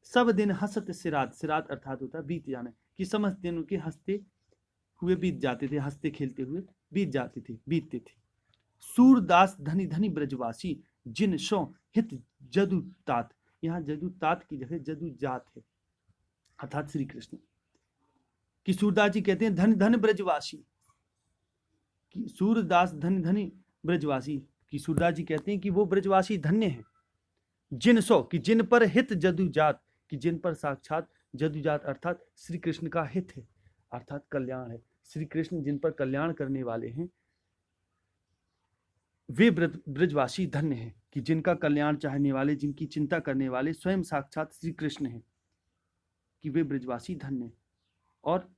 सब दिन हंसत सिरात, सिरात अर्थात होता है बीत जाना, कि समस्त दिन उनके हंसते हुए बीत जाते थे, हंसते खेलते हुए बीत जाते थे, बीतते थे। सूरदास धनी धनी ब्रजवासी जिन सो हित जदु तात, यहाँ जदु तात की जगह जदु जात है, अर्थात श्री कृष्ण। कि सूरदास जी कहते हैं धन धन ब्रजवासी, कि सूरदास धन धनी ब्रजवासी, कि सूरदास जी कहते हैं कि वो ब्रजवासी धन्य हैं। जिन सो, कि जिन पर हित जदु जात, कि जिन पर साक्षात जदु जात अर्थात श्री कृष्ण का हित है, अर्थात कल्याण है। श्री कृष्ण जिन पर कल्याण करने वाले हैं वे ब्रजवासी धन्य हैं, कि जिनका कल्याण चाहने वाले, जिनकी चिंता करने वाले स्वयं साक्षात श्री कृष्ण हैं, कि वे ब्रजवासी धन्य हैं। और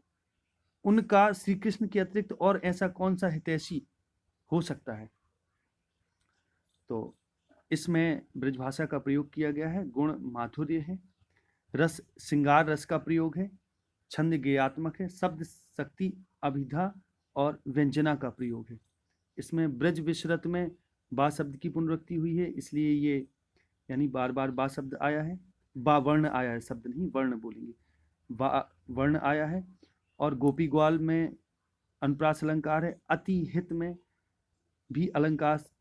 उनका श्री कृष्ण के अतिरिक्त और ऐसा कौन सा हितैषी हो सकता है। तो इसमें ब्रजभाषा का प्रयोग किया गया है, गुण माधुर्य है, रस श्रृंगार रस का प्रयोग है, छंद गेयात्मक है, शब्द शक्ति अभिधा और व्यंजना का प्रयोग है। इसमें ब्रज विश्रत में बा शब्द की पुनरुक्ति हुई है, इसलिए ये यानी बार बार बा शब्द आया है, बा वर्ण आया है, शब्द नहीं वर्ण बोलेंगे, बा वर्ण आया है। और गोपी ग्वाल में अनुप्रास अलंकार है, अति हित में भी अनुप्रास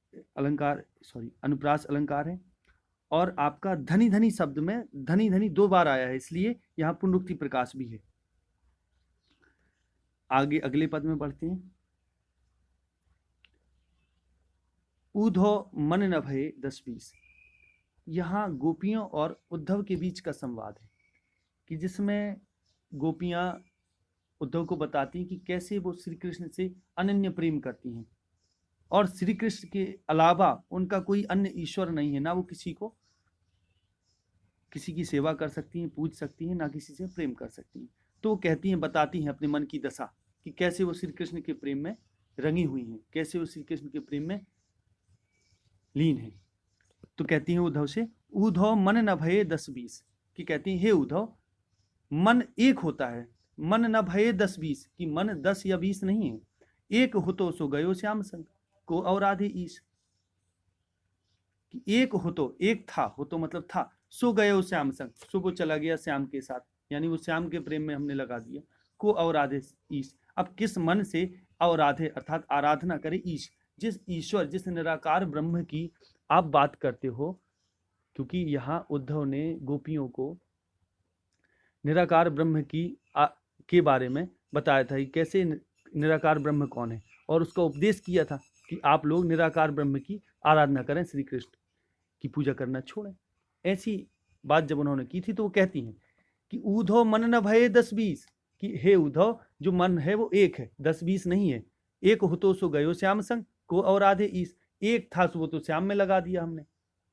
अलंकार है। और आपका धनी धनी शब्द में धनी धनी 2 बार आया है, इसलिए यहां पुनरुक्ति प्रकाश भी है। आगे अगले पद में बढ़ते हैं। उधो मन न भये 10-20, यहाँ गोपियों और उद्धव के बीच का संवाद है, कि जिसमें गोपियां उद्धव को बताती हैं कि कैसे वो श्री कृष्ण से अनन्य प्रेम करती हैं, और श्री कृष्ण के अलावा उनका कोई अन्य ईश्वर नहीं है, ना वो किसी की सेवा कर सकती हैं, पूज सकती हैं, ना किसी से प्रेम कर सकती हैं। तो वो कहती हैं, बताती हैं अपने मन की दशा, कि कैसे वो श्री कृष्ण के प्रेम में रंगी हुई हैं, कैसे वो श्री कृष्ण के प्रेम में लीन है। तो कहती हैं उद्धव से, उद्धव मन न भये 10-20, कि कहती हैं हे उद्धव, मन एक होता है, मन न भये 10-20, कि मन 10 या 20 नहीं है, एक हो तो सो गयो श्याम संग को और आधे ईश, कि एक हो तो, एक था, हो तो मतलब था, सो गयो श्याम संग, सो वो चला गया श्याम के साथ, यानी वो श्याम के प्रेम में हमने लगा दिया, को और आधे ईश। अब किस मन से और आधे अर्थात आराधना करे ईश, जिस ईश्वर जिस निराकार ब्रह्म की आप बात करते हो, क्योंकि यहाँ उद्धव ने गोपियों को निराकार ब्रह्म के बारे में बताया था कि कैसे निराकार ब्रह्म कौन है, और उसका उपदेश किया था कि आप लोग निराकार ब्रह्म की आराधना करें, श्री कृष्ण की पूजा करना छोड़ें। ऐसी बात जब उन्होंने की थी तो वो कहती हैं कि उद्धव मन न भये 10-20, कि हे उद्धव, जो मन है वो एक है, 10-20 नहीं है। एक हो तो सो गयो श्याम संग को और आधे ईश, एक था सो वो तो श्याम में लगा दिया हमने,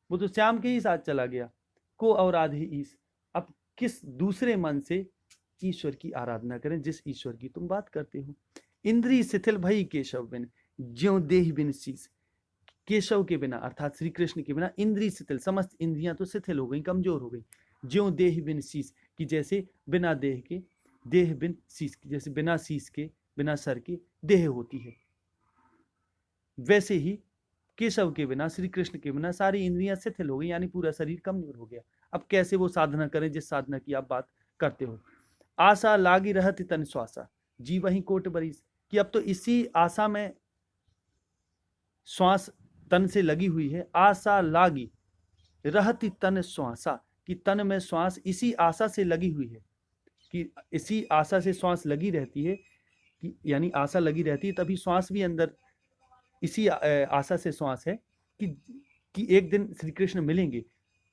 वो तो श्याम के ही साथ चला गया, को और आधे ईश। अब किस दूसरे मन से ईश्वर की आराधना करें जिस ईश्वर की तुम बात करते हो। इंद्रिय शिथिल भई केशव बिन ज्यों देह बिन शीश, केशव के बिना अर्थात श्री कृष्ण के बिना इंद्रिय शिथिल, समस्त इंद्रियां तो शिथिल हो गई, कमजोर हो गई। ज्यों देह बिन शीश, कि जैसे बिना देह के, देह बिन शीश, जैसे बिना शीश के, बिना सर के देह होती है, वैसे ही केशव के बिना, श्री कृष्ण के बिना सारी इंद्रियां शिथिल हो गई, यानी पूरा शरीर कमजोर हो गया। अब कैसे वो साधना करें जिस साधना की आप बात करते हो। आशा लागी रहती तन श्वासा जी वही कोट बरीस, कि अब तो इसी आशा में श्वास तन से लगी हुई है। आशा लागी रहती तन श्वासा, कि तन में श्वास इसी आशा से लगी हुई है, कि इसी आशा से श्वास लगी रहती है, कि यानी आशा लगी रहती है तभी श्वास भी अंदर इसी आशा से श्वास है कि एक दिन श्री कृष्ण मिलेंगे।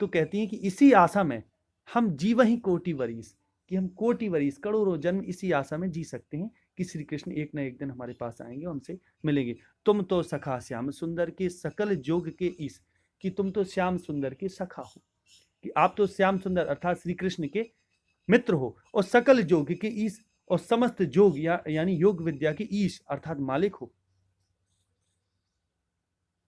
तो कहती हैं कि इसी आशा में हम जीवन ही कोटि वरीस, कि हम कोटि वरीस करोड़ों जन्म इसी आशा में जी सकते हैं कि श्री कृष्ण एक न एक दिन हमारे पास आएंगे, हमसे मिलेंगे। तुम तो सखा श्याम सुंदर के सकल जोग के ईस, कि तुम तो श्याम सुंदर के सखा हो, कि आप तो श्याम सुंदर अर्थात श्री कृष्ण के मित्र हो, और सकल जोग के ईश, और समस्त जोग यानी योग विद्या के ईश अर्थात मालिक हो,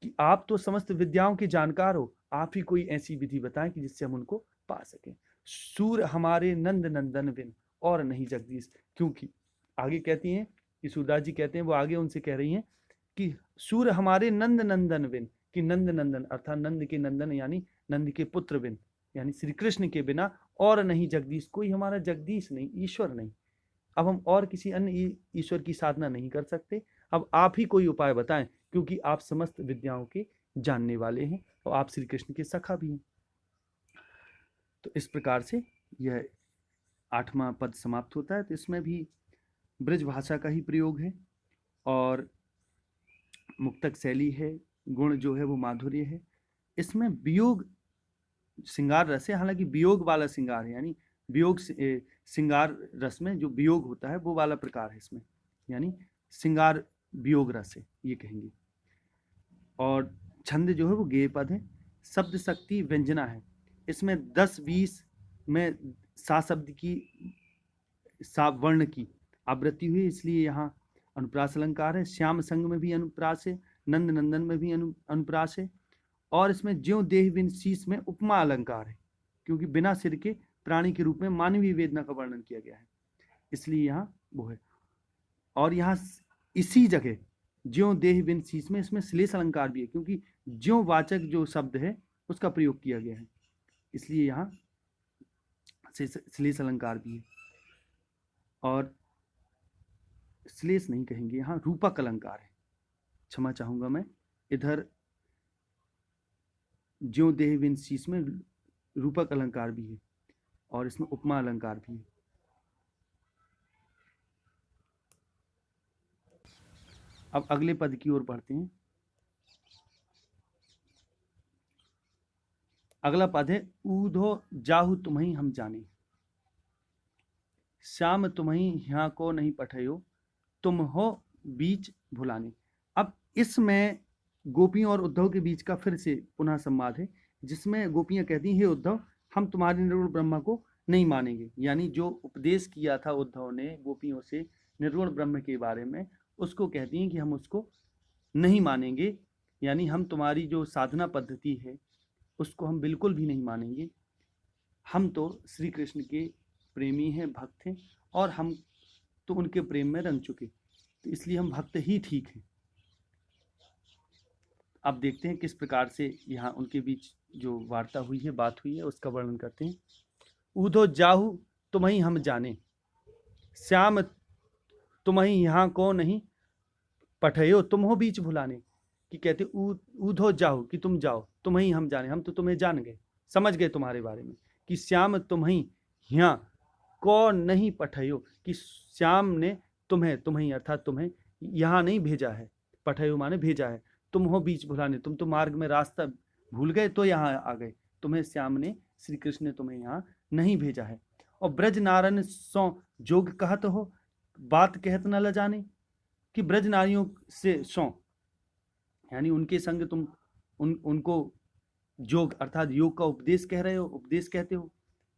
कि आप तो समस्त विद्याओं के जानकार हो। आप ही कोई ऐसी विधि बताएं कि जिससे हम उनको पा सकें। सूर हमारे नंद नंदन बिन और नहीं जगदीश। क्योंकि आगे कहती हैं कि सूरदास जी कहते हैं, वो आगे उनसे कह रही हैं कि सूर हमारे नंद नंदन बिन, कि नंद नंदन अर्थात नंद के नंदन यानी नंद के पुत्र बिन, यानी श्री कृष्ण के बिना और नहीं जगदीश, कोई हमारा जगदीश नहीं, ईश्वर नहीं। अब हम और किसी अन्य ईश्वर की साधना नहीं कर सकते। अब आप ही कोई उपाय बताएं, क्योंकि आप समस्त विद्याओं के जानने वाले हैं और आप श्री कृष्ण के सखा भी हैं। तो इस प्रकार से यह 8वां पद समाप्त होता है। तो इसमें भी ब्रज भाषा का ही प्रयोग है और मुक्तक शैली है, गुण जो है वो माधुर्य है। इसमें वियोग श्रृंगार रस है, हालांकि वियोग वाला श्रृंगार है, यानी वियोग श्रृंगार रस में जो वियोग होता है वो वाला प्रकार है इसमें, यानी श्रृंगार वियोग रस है ये कहेंगे। और छंद जो है वो गेय पद है। शब्द शक्ति व्यंजना है। इसमें 10-20 में सा शब्द की, सा वर्ण की आवृत्ति हुई, इसलिए यहाँ अनुप्रास अलंकार है। श्याम संग में भी अनुप्रास है, नंद नंदन में भी अनुप्रास है। और इसमें ज्यों देह बिन शीश में उपमा अलंकार है, क्योंकि बिना सिर के प्राणी के रूप में मानवीय वेदना का वर्णन किया गया है, इसलिए यहाँ वो है। और यहाँ इसी जगह ज्यों देह बिन शीश में इसमें श्लेष अलंकार भी है, क्योंकि ज्यों वाचक जो शब्द है उसका प्रयोग किया गया है, इसलिए यहाँ श्लेष अलंकार भी है। और श्लेष नहीं कहेंगे, यहाँ रूपक अलंकार है, क्षमा चाहूंगा मैं। इधर ज्यों देह बिन शीश में रूपक अलंकार भी है और इसमें उपमा अलंकार भी है। अब अगले पद की ओर बढ़ते हैं। अगला पद है ऊधो जाहु तुम्हें हम जाने, श्याम तुम्हें यहाँ को नहीं पठयो, तुम हो बीच भुलाने। अब इसमें गोपियों और उद्धव के बीच का फिर से पुनः संवाद है, जिसमें गोपियां कहती हैं, हे उद्धव, हम तुम्हारे निर्गुण ब्रह्म को नहीं मानेंगे। यानी जो उपदेश किया था उद्धव ने गोपियों से निर्गुण ब्रह्म के बारे में, उसको कहती हैं कि हम उसको नहीं मानेंगे, यानी हम तुम्हारी जो साधना पद्धति है उसको हम बिल्कुल भी नहीं मानेंगे। हम तो श्री कृष्ण के प्रेमी हैं, भक्त हैं, और हम तो उनके प्रेम में रंग चुके, तो इसलिए हम भक्त ही ठीक हैं। अब देखते हैं किस प्रकार से यहाँ उनके बीच जो वार्ता हुई है, बात हुई है, उसका वर्णन करते हैं। ऊधो जाहु तुम्हें हम जाने, श्याम तुम्हें यहाँ को नहीं पठयो, तुम हो बीच भुलाने। कि कहते ऊधो जाहु कि तुम जाओ, तुम्हें हम जाने, हम तो तुम्हें जान गए, समझ गए तुम्हारे बारे में। कि श्याम तुम्हें यहाँ को नहीं पठयो, कि श्याम ने तुम्हें अर्थात तुम्हें यहाँ नहीं भेजा है, पठयो माने भेजा है। तुम हो बीच भुलाने, तुम तो मार्ग में रास्ता भूल गए तो यहाँ आ गए, तुम्हें श्याम ने, श्री कृष्ण ने तुम्हें यहाँ नहीं भेजा है। और ब्रज नारन सो जोग कहत हो, बात कहत न ल जाने। कि ब्रज नारियों से सो यानी उनके संग तुम उनको जोग अर्थात योग का उपदेश कह रहे हो, उपदेश कहते हो,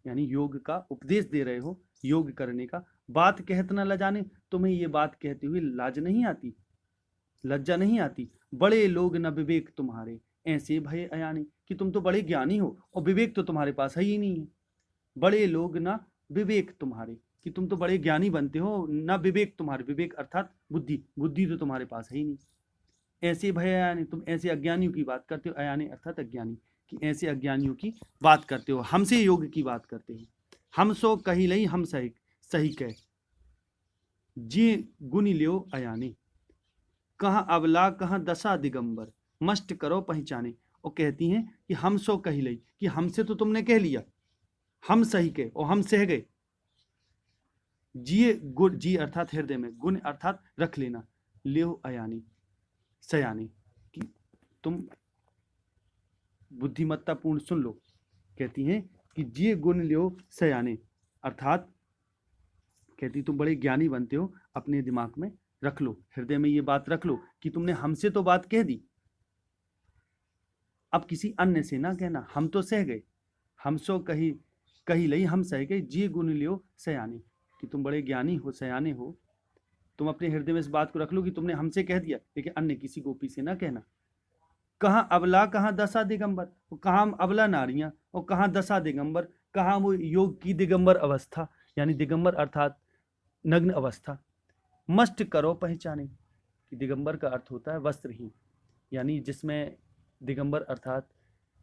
यानी योग का उपदेश दे रहे हो, योग करने का। बात कहत न ल जाने, तुम्हें ये बात कहते हुए लाज नहीं आती, लज्जा नहीं आती। बड़े लोग न विवेक तुम्हारे, ऐसे भय अयाने। कि तुम तो बड़े ज्ञानी हो और विवेक तो तुम्हारे पास है ही नहीं है। बड़े लोग न विवेक तुम्हारे, कि तुम तो बड़े ज्ञानी बनते हो, न विवेक तुम्हारे, विवेक अर्थात बुद्धि, बुद्धि तो तुम्हारे पास है ही नहीं। ऐसे भय अयाने, तुम ऐसे अज्ञानियों की बात करते हो, अयाने अर्थात अज्ञानी, कि ऐसे अज्ञानियों की बात करते हो, हमसे योग की बात करते हो। हम सो कही लई हम सही सही कह, जी गुनी लियो अयाने। कहाँ अबला कहाँ दशा दिगंबर, मस्ट करो पहचाने। और कहती हैं कि हम सो कही लई, कि हमसे तो तुमने कह लिया, हम सही के और हम सह गए। जिए गुण, जी अर्थात हृदय में, गुण अर्थात रख लेना, लियो अयानी सयानी, कि तुम बुद्धिमत्ता पूर्ण सुन लो। कहती हैं कि जिए गुण लियो सयाने, अर्थात कहती तुम बड़े ज्ञानी बनते हो, अपने दिमाग में रख लो, हृदय में ये बात रख लो कि तुमने हमसे तो बात कह दी, अब किसी अन्य से ना कहना, हम तो सह गए। हम सो कही कही लई हम सह गए, जिए गुण लियो सयाने, कि तुम बड़े ज्ञानी हो, सयाने हो, तुम अपने हृदय में इस बात को रख लो कि तुमने हमसे कह दिया, लेकिन अन्य किसी गोपी से ना कहना। कहाँ अबला कहाँ दशा दिगंबर, कहाँ अबला नारियां और कहाँ दशा दिगंबर, कहाँ वो योग की दिगंबर अवस्था, यानी दिगंबर अर्थात नग्न अवस्था। मस्ट करो पहचाने, कि दिगंबर का अर्थ होता है वस्त्रहीन, यानी जिसमें दिगंबर अर्थात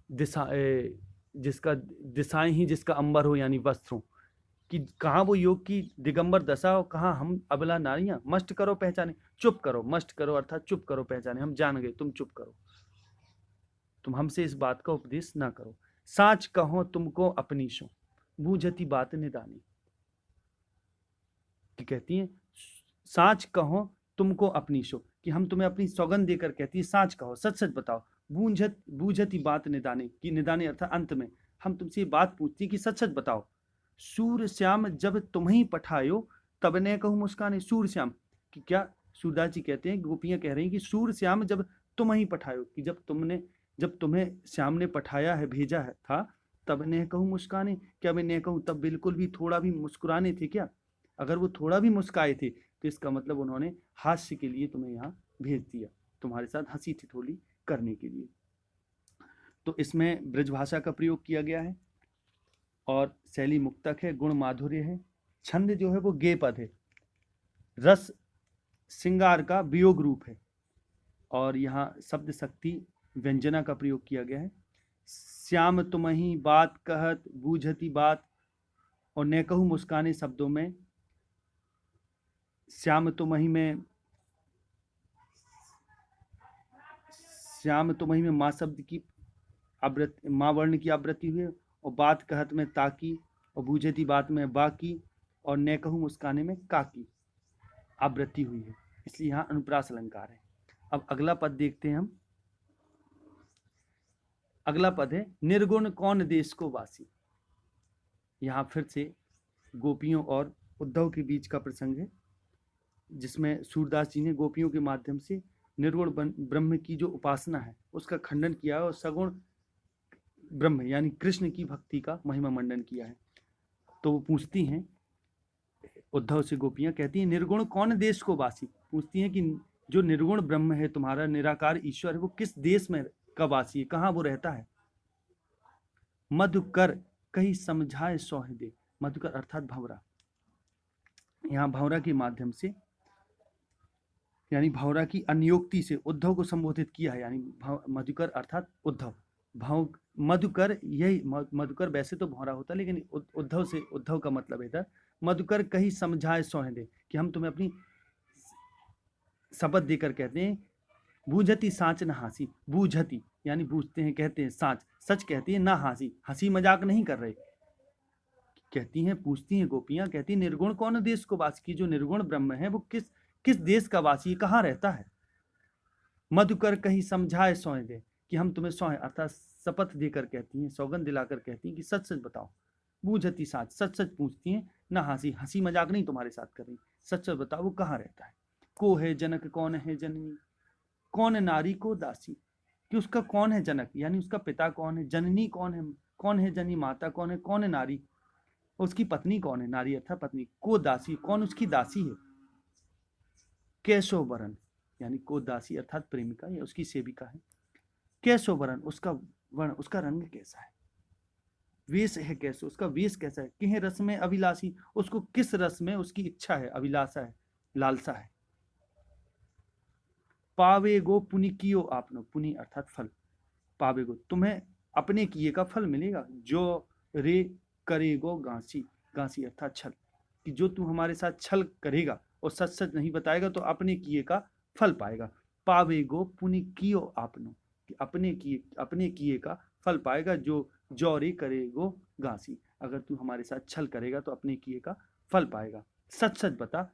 जिसका दिशाएं ही जिसका अंबर हो, यानी वस्त्र हो, कि कहाँ वो योग की दिगंबर दशा हो, कहाँ हम अबला नारियां। मस्ट करो पहचाने, चुप करो, मस्ट करो अर्थात चुप करो पहचाने, हम जान गए, तुम चुप करो, तुम हमसे इस बात का उपदेश ना करो। साच कहो तुमको अपनी सो, बूझती बात निदानी, कि कहती है साच कहो तुमको अपनी सो, कि हम तुम्हें अपनी सौगंध देकर कहती है साच कहो, सच सच बताओ। बूझती बात निदाने, की निदाने अर्थात अंत में हम तुमसे ये बात पूछती कि सच सच बताओ। सूर श्याम जब तुम्हें पठायो, तब ने कहूँ मुस्काने। सूर श्याम, कि क्या सूरदास जी कहते हैं, गोपियां कह रही हैं कि सूर श्याम जब तुम्हें पठायो, कि जब तुम्हें श्याम ने पठाया है, भेजा है था, तब ने कहूँ मुस्काने, क्या मैं ने कहूँ तब बिल्कुल भी थोड़ा भी मुस्कुराने थे क्या? अगर वो थोड़ा भी मुस्काए थे तो इसका मतलब उन्होंने हास्य के लिए तुम्हें यहाँ भेज दिया, तुम्हारे साथ हंसी ठिठोली करने के लिए। तो इसमें ब्रजभाषा का प्रयोग किया गया है और शैली मुक्तक है, गुण माधुर्य है, छंद जो है वो गे पद है, रस श्रृंगार का वियोग रूप है, और यहाँ शब्द शक्ति व्यंजना का प्रयोग किया गया है। श्याम तुम्हीं बात कहत बूझती बात, और ने कहूँ मुस्काने शब्दों में श्याम तुम्हीं में माँ शब्द की आवृत्ति, माँ वर्ण की आवृत्ति हुई, और बात कहत में ताकी, और बूझती बात में बाकी, और ने कहूँ मुस्काने में काकी आवृत्ति हुई है, इसलिए यहाँ अनुप्रास अलंकार है। अब अगला पद देखते हैं हम। अगला पद है निर्गुण कौन देश को वासी। यहाँ फिर से गोपियों और उद्धव के बीच का प्रसंग है, जिसमें सूरदास जी ने गोपियों के माध्यम से निर्गुण ब्रह्म की जो उपासना है उसका खंडन किया है, और सगुण ब्रह्म यानी कृष्ण की भक्ति का महिमा मंडन किया है। तो वो पूछती हैं उद्धव से, गोपियां कहती हैं निर्गुण कौन देश को वासी, पूछती हैं कि जो निर्गुण ब्रह्म है, तुम्हारा निराकार ईश्वर है, वो किस देश में का वासी है, कहाँ वो रहता है। मधुकर कहीं समझाए सौहदे, मधुकर अर्थात भंवरा, यहाँ भंवरा के माध्यम से यानी भंवरा की अन्योक्ति से उद्धव को संबोधित किया है, यानी मधुकर अर्थात उद्धव। मधुकर, यही मधुकर वैसे तो भौरा होता, लेकिन उद्धव का मतलब है था मधुकर कहीं समझाए सौहदे, कि हम तुम्हें अपनी शपथ देकर कहते हैं। बूझती साँच न हासी, बूझती यानी बूझते हैं, कहते हैं साँच, सच कहती है, ना हासी, हंसी मजाक नहीं कर रहे। कहती हैं, पूछती हैं गोपियां, कहती हैं निर्गुण कौन देश को वासी, की जो निर्गुण ब्रह्म है वो किस देश का वासी है, कहाँ रहता है। मधुकर कहीं समझाए सोए दे, कि हम तुम्हें सोए अर्थात शपथ देकर कहती हैं, सौगंध दिलाकर कहती हैं कि सच सच बताओ। बूझती साँच, सच सच पूछती हैं, ना हंसी मजाक नहीं तुम्हारे साथ कर रही, सच सच बताओ वो कहाँ रहता है। को है जनक कौन है जननी, कौन नारी को दासी, कि उसका कौन है जनक यानी उसका पिता कौन है, जननी कौन है जनी, माता कौन है नारी, उसकी पत्नी कौन है, नारी अर्थात पत्नी, को दासी कौन उसकी दासी है। कैसो वरण यानी को दासी अर्थात प्रेमिका या उसकी सेविका है। कैसो वरण उसका वर्ण, उसका रंग कैसा है। वेश है कैसो, उसका वेश कैसा है। किह रस में अभिलाषी, उसको किस रस में उसकी इच्छा है, अभिलाषा है, लालसा है। पावे गो पुनि कियो आपनो, पुनि अर्थात फल, पावे गो तुम्हें अपने किए का फल मिलेगा। जो रे करेगो गांसी, गांसी अर्थात छल, कि जो तू हमारे साथ छल करेगा और सच सच नहीं बताएगा तो अपने किए का फल पाएगा। पावे गो पुनि कियो आपनो, कि अपने किए का फल पाएगा। जो रे करेगो गांसी, अगर तू हमारे साथ छल करेगा तो अपने किए का फल पाएगा। सच सच बता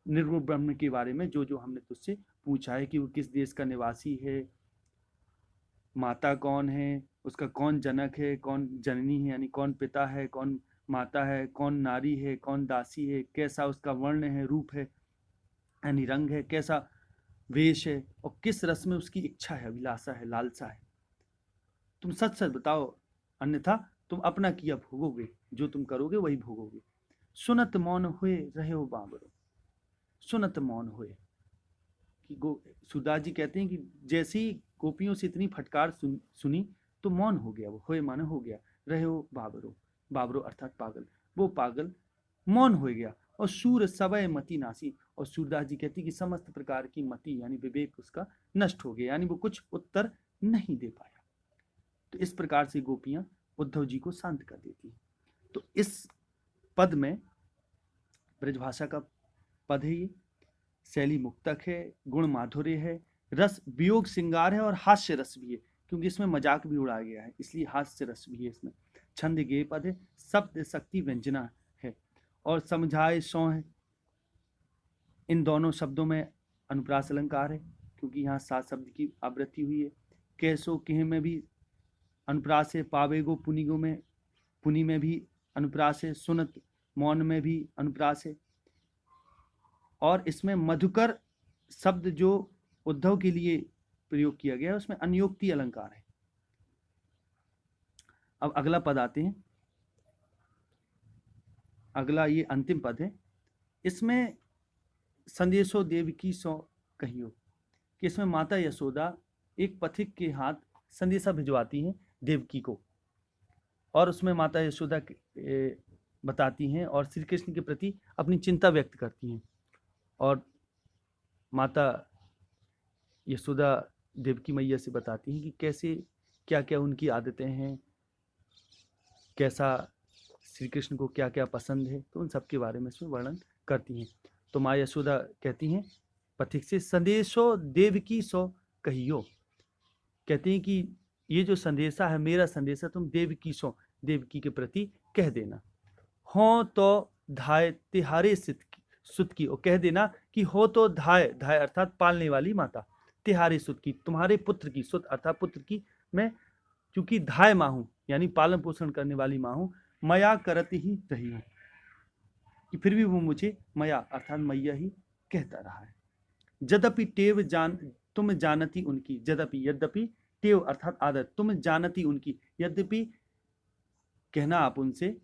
निर्गुण ब्रह्म के बारे में, जो हमने तुझसे पूछा है कि वो किस देश का निवासी है, माता कौन है, उसका कौन जनक है, कौन जननी है यानी कौन पिता है, कौन माता है, कौन नारी है, कौन दासी है, कैसा उसका वर्ण है, रूप है यानी रंग है, कैसा वेश है, और किस रस में उसकी इच्छा है, अभिलाषा है, लालसा है। तुम सच सच बताओ, अन्यथा तुम अपना किया भोगोगे, जो तुम करोगे वही भोगोगे। सुनत मौन हुए रहे हो बाबरो, सुनत मौन हुए, कि सूरदास जी कहते हैं कि जैसे ही गोपियों से इतनी फटकार सुनी तो मौन हो गया, वो होए माने हो गया, रहे हो बाबरो बाबरो अर्थात पागल, वो पागल मौन हो गया। और सूर सवय मति नासी, और सूरदास जी कहती कि समस्त प्रकार की मति यानी विवेक उसका नष्ट हो गया, यानी वो कुछ उत्तर नहीं दे पाया। तो इस प्रकार से गोपियां उद्धव जी को शांत कर देती हैं। तो इस पद में ब्रजभाषा का पद है, ये शैली मुक्तक है, गुण माधुर्य है, रस वियोग श्रृंगार है और हास्य रस भी है, क्योंकि इसमें मजाक भी उड़ाया गया है इसलिए हास्य रस भी है इसमें। छंद गेय पद है, शब्द शक्ति व्यंजना है, और समझाए सौ है। इन दोनों शब्दों में अनुप्रास अलंकार है, क्योंकि यहाँ 7 शब्द की आवृत्ति हुई है। कैसो केह में भी अनुप्रास है, पावेगो पुनिगो में, पुनि में भी अनुप्रास है, सुनत मौन में भी अनुप्रास है। और इसमें मधुकर शब्द जो उद्धव के लिए प्रयोग किया गया है उसमें अन्योक्ति अलंकार है। अब अगला पद आते हैं, अगला ये अंतिम पद है। इसमें संदेशो देवकी सो कहियो, कि इसमें माता यशोदा एक पथिक के हाथ संदेशा भिजवाती हैं देवकी को, और उसमें माता यशोदा बताती हैं और श्री कृष्ण के प्रति अपनी चिंता व्यक्त करती हैं। और माता यशोदा देवकी मैया से बताती हैं कि कैसे क्या क्या उनकी आदतें हैं, कैसा श्री कृष्ण को क्या क्या पसंद है, तो उन सब के बारे में इसमें वर्णन करती हैं। तो माँ यशोदा कहती हैं पथिक से, संदेशो देवकी सो कहियो, कहती हैं कि ये जो संदेशा है मेरा संदेशा तुम देवकी सो, देवकी के प्रति कह देना। हो तो धाय तिहारे सुत की, और कह देना कि हो तो धाय, धाय अर्थात पालने वाली माता, तिहारे सुत की, तुम्हारे पुत्र की, सुत अर्थात पुत्र की, मैं क्योंकि धाय माँ हूं यानी पालन पोषण करने वाली माँ हूं, मया करत ही रही हूं, कि फिर भी वो मुझे मया अर्थात मैया ही कहता रहा है। यद्यपि टेव जान तुम जानती उनकी, यद्यपि, यद्यपि टेव अर्थात आदत, तुम जानती उनकी, यद्यपि कहना आप उनसे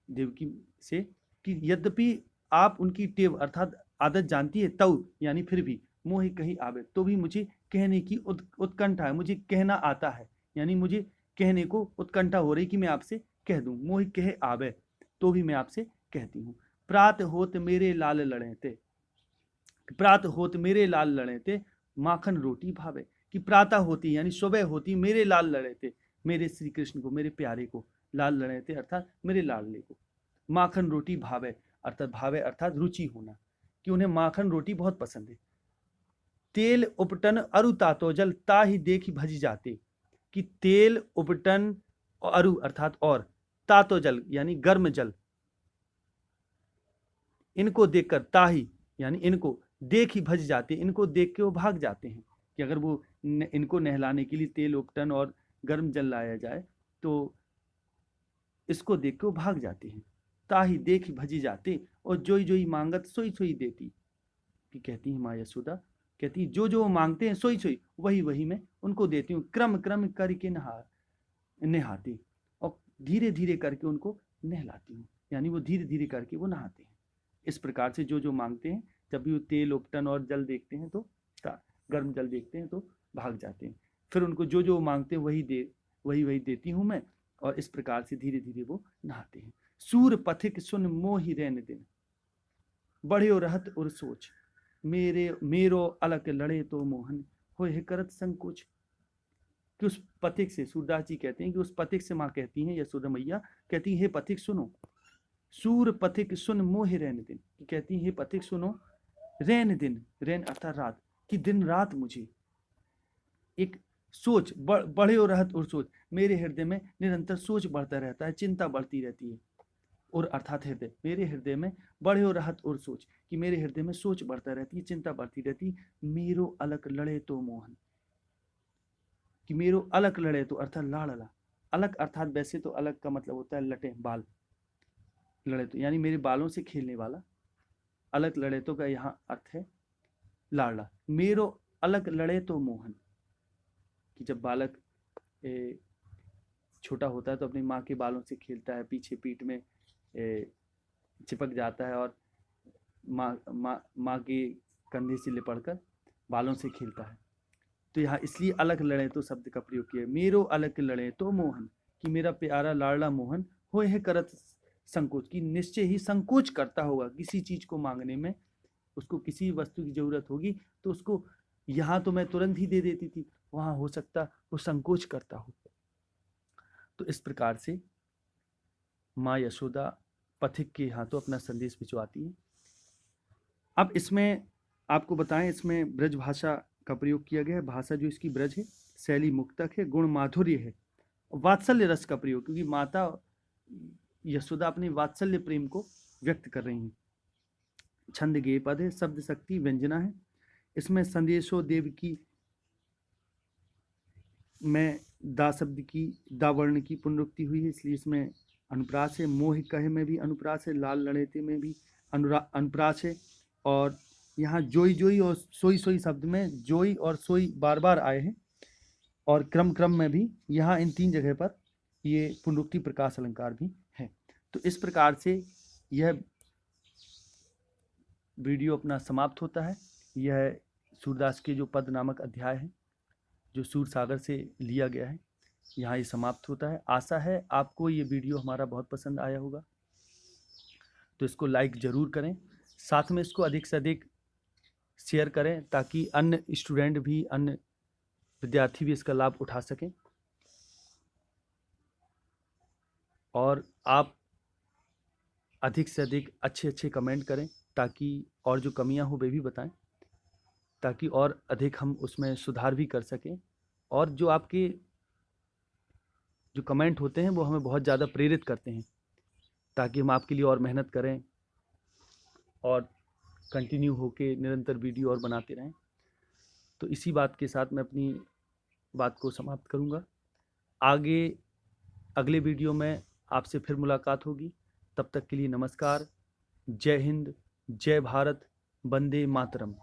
देवकी से कि यद्यपि आप उनकी टेव अर्थात आदत जानती है, तब यानी फिर भी मोहि कही आवे, तो भी मुझे कहने की उत्कंठा है, मुझे कहना आता है, यानी मुझे कहने को उत्कंठा हो रही कि मैं आपसे कह दूं। मोहि कहे आवे, तो भी मैं आपसे कहती हूँ। प्रात होत मेरे लाल लड़े थे, प्रात होत मेरे लाल लड़े थे, माखन रोटी भावे, कि प्रातः होती यानी सुबह होती मेरे लाल लड़े थे, मेरे श्री कृष्ण को, मेरे प्यारे को, लाल लड़े थे अर्थात मेरे लाडले को। माखन रोटी भावे अर्थात, भावे अर्थात रुचि होना, कि उन्हें माखन रोटी बहुत पसंद है। तेल उपटन अरु तातो जल, ताहि देखी भजी जाते, कि तेल उपटन अरु अर्थात और, तातो जल यानी गर्म जल, इनको देखकर, ताही यानी इनको, देख ही भज जाते, इनको देख के वो भाग जाते हैं, कि अगर वो इनको नहलाने के लिए तेल उपटन और गर्म जल लाया जाए तो इसको देख के वो भाग जाते हैं। ताही देख ही भजी जाते, और जोई जोई मांगत सोई सोई देती, कि कहती है माँ यशोदा, कहती जो जो वो मांगते हैं सोई सोई वही वही मैं उनको देती हूँ, क्रम क्रम करके नहाती, और धीरे धीरे करके उनको नहलाती हूँ, यानी वो धीरे धीरे करके वो नहाते हैं। इस प्रकार से जो जो मांगते हैं, जब भी वो तेल उपटन और जल देखते हैं तो, गर्म जल देखते हैं तो भाग जाते हैं, फिर उनको जो जो मांगते हैं वही वही देती हूँ मैं, और इस प्रकार से धीरे धीरे वो नहाते हैं। सूर पथिक सुन मोहि रैन दिन, बढ़ियो रहत और सोच, मेरो अलग लड़े तो मोहन, होए करत संकोच, कि उस पथिक से, सूरदास जी कहते हैं कि उस पथिक से माँ कहती हैं, यशोदा मैया कहती है, हे पथिक सुनो, सूर पथिक सुन मोहि रैन दिन, कहती है, हे पथिक सुनो, रैन दिन, रैन अर्थात रात, कि दिन रात मुझे एक सोच बढ़े और रहत और सोच, मेरे हृदय में निरंतर सोच बढ़ता रहता है, चिंता बढ़ती रहती है, और अर्थात हृदय, मेरे हृदय में बढ़े और रहत और सोच, कि मेरे हृदय में सोच बढ़ता रहती है, चिंता बढ़ती रहती, मेरो अलग लड़े तो मोहन, कि मेरो अलग लड़े तो अर्थात लाड़ला, अलग अर्थात वैसे तो अलग का मतलब होता है लटे, बाल, लड़े तो यानी मेरे बालों से खेलने वाला, अलग लड़े तो का यहाँ अर्थ है लाड़ला, मेरो अलग लड़े तो मोहन, कि जब बालक छोटा होता है तो अपनी माँ के बालों से खेलता है, पीछे पीठ में चिपक जाता है और माँ के कंधे से लिपटकर बालों से खेलता है। तो यहाँ इसलिए अलग लड़े तो शब्द का प्रयोग किया, मेरो अलग लड़े तो मोहन, कि मेरा प्यारा लाडला मोहन होए है करत संकोच, की निश्चय ही संकोच करता होगा किसी चीज को मांगने में। उसको किसी वस्तु की जरूरत होगी तो उसको, यहाँ तो मैं तुरंत ही दे देती थी, वहां हो सकता वो संकोच करता हो। तो इस प्रकार से माँ यशोदा पथिक के हाथों अपना संदेश भिजवाती है। अब इसमें आपको बताएं, इसमें ब्रज भाषा का प्रयोग किया गया है। भाषा जो इसकी ब्रज है, शैली मुक्तक है, गुण माधुर्य है, वात्सल्य रस का प्रयोग, क्योंकि माता यशोदा अपने वात्सल्य प्रेम को व्यक्त कर रही हैं। छंद गेय पद है, शब्द शक्ति व्यंजना है। इसमें संदेशो देव की में दा शब्द की, दा वर्ण की पुनरुक्ति हुई है, इसलिए इसमें अनुप्रास है। मोह कहे में भी अनुप्रास है, लाल लड़ेते में भी अनुप्रास है। और यहाँ जोई जोई और सोई सोई शब्द में जोई और सोई बार बार आए हैं, और क्रम क्रम में भी यहाँ इन 3 जगह पर ये पुनरुक्ति प्रकाश अलंकार भी है। तो इस प्रकार से यह वीडियो अपना समाप्त होता है। यह सूरदास के जो पद नामक अध्याय है, जो सूर सागर से लिया गया है, यहाँ ये समाप्त होता है। आशा है आपको ये वीडियो हमारा बहुत पसंद आया होगा, तो इसको लाइक ज़रूर करें, साथ में इसको अधिक से अधिक शेयर करें, ताकि अन्य स्टूडेंट भी, अन्य विद्यार्थी भी इसका लाभ उठा सकें। और आप अधिक से अधिक अच्छे अच्छे कमेंट करें, ताकि और जो कमियां हो वे भी बताएं, ताकि और अधिक हम उसमें सुधार भी कर सकें। और जो आपके जो कमेंट होते हैं वो हमें बहुत ज़्यादा प्रेरित करते हैं, ताकि हम आपके लिए और मेहनत करें और कंटिन्यू होके निरंतर वीडियो और बनाते रहें। तो इसी बात के साथ मैं अपनी बात को समाप्त करूँगा। आगे अगले वीडियो में आपसे फिर मुलाकात होगी। तब तक के लिए नमस्कार। जय हिंद, जय भारत, वंदे मातरम।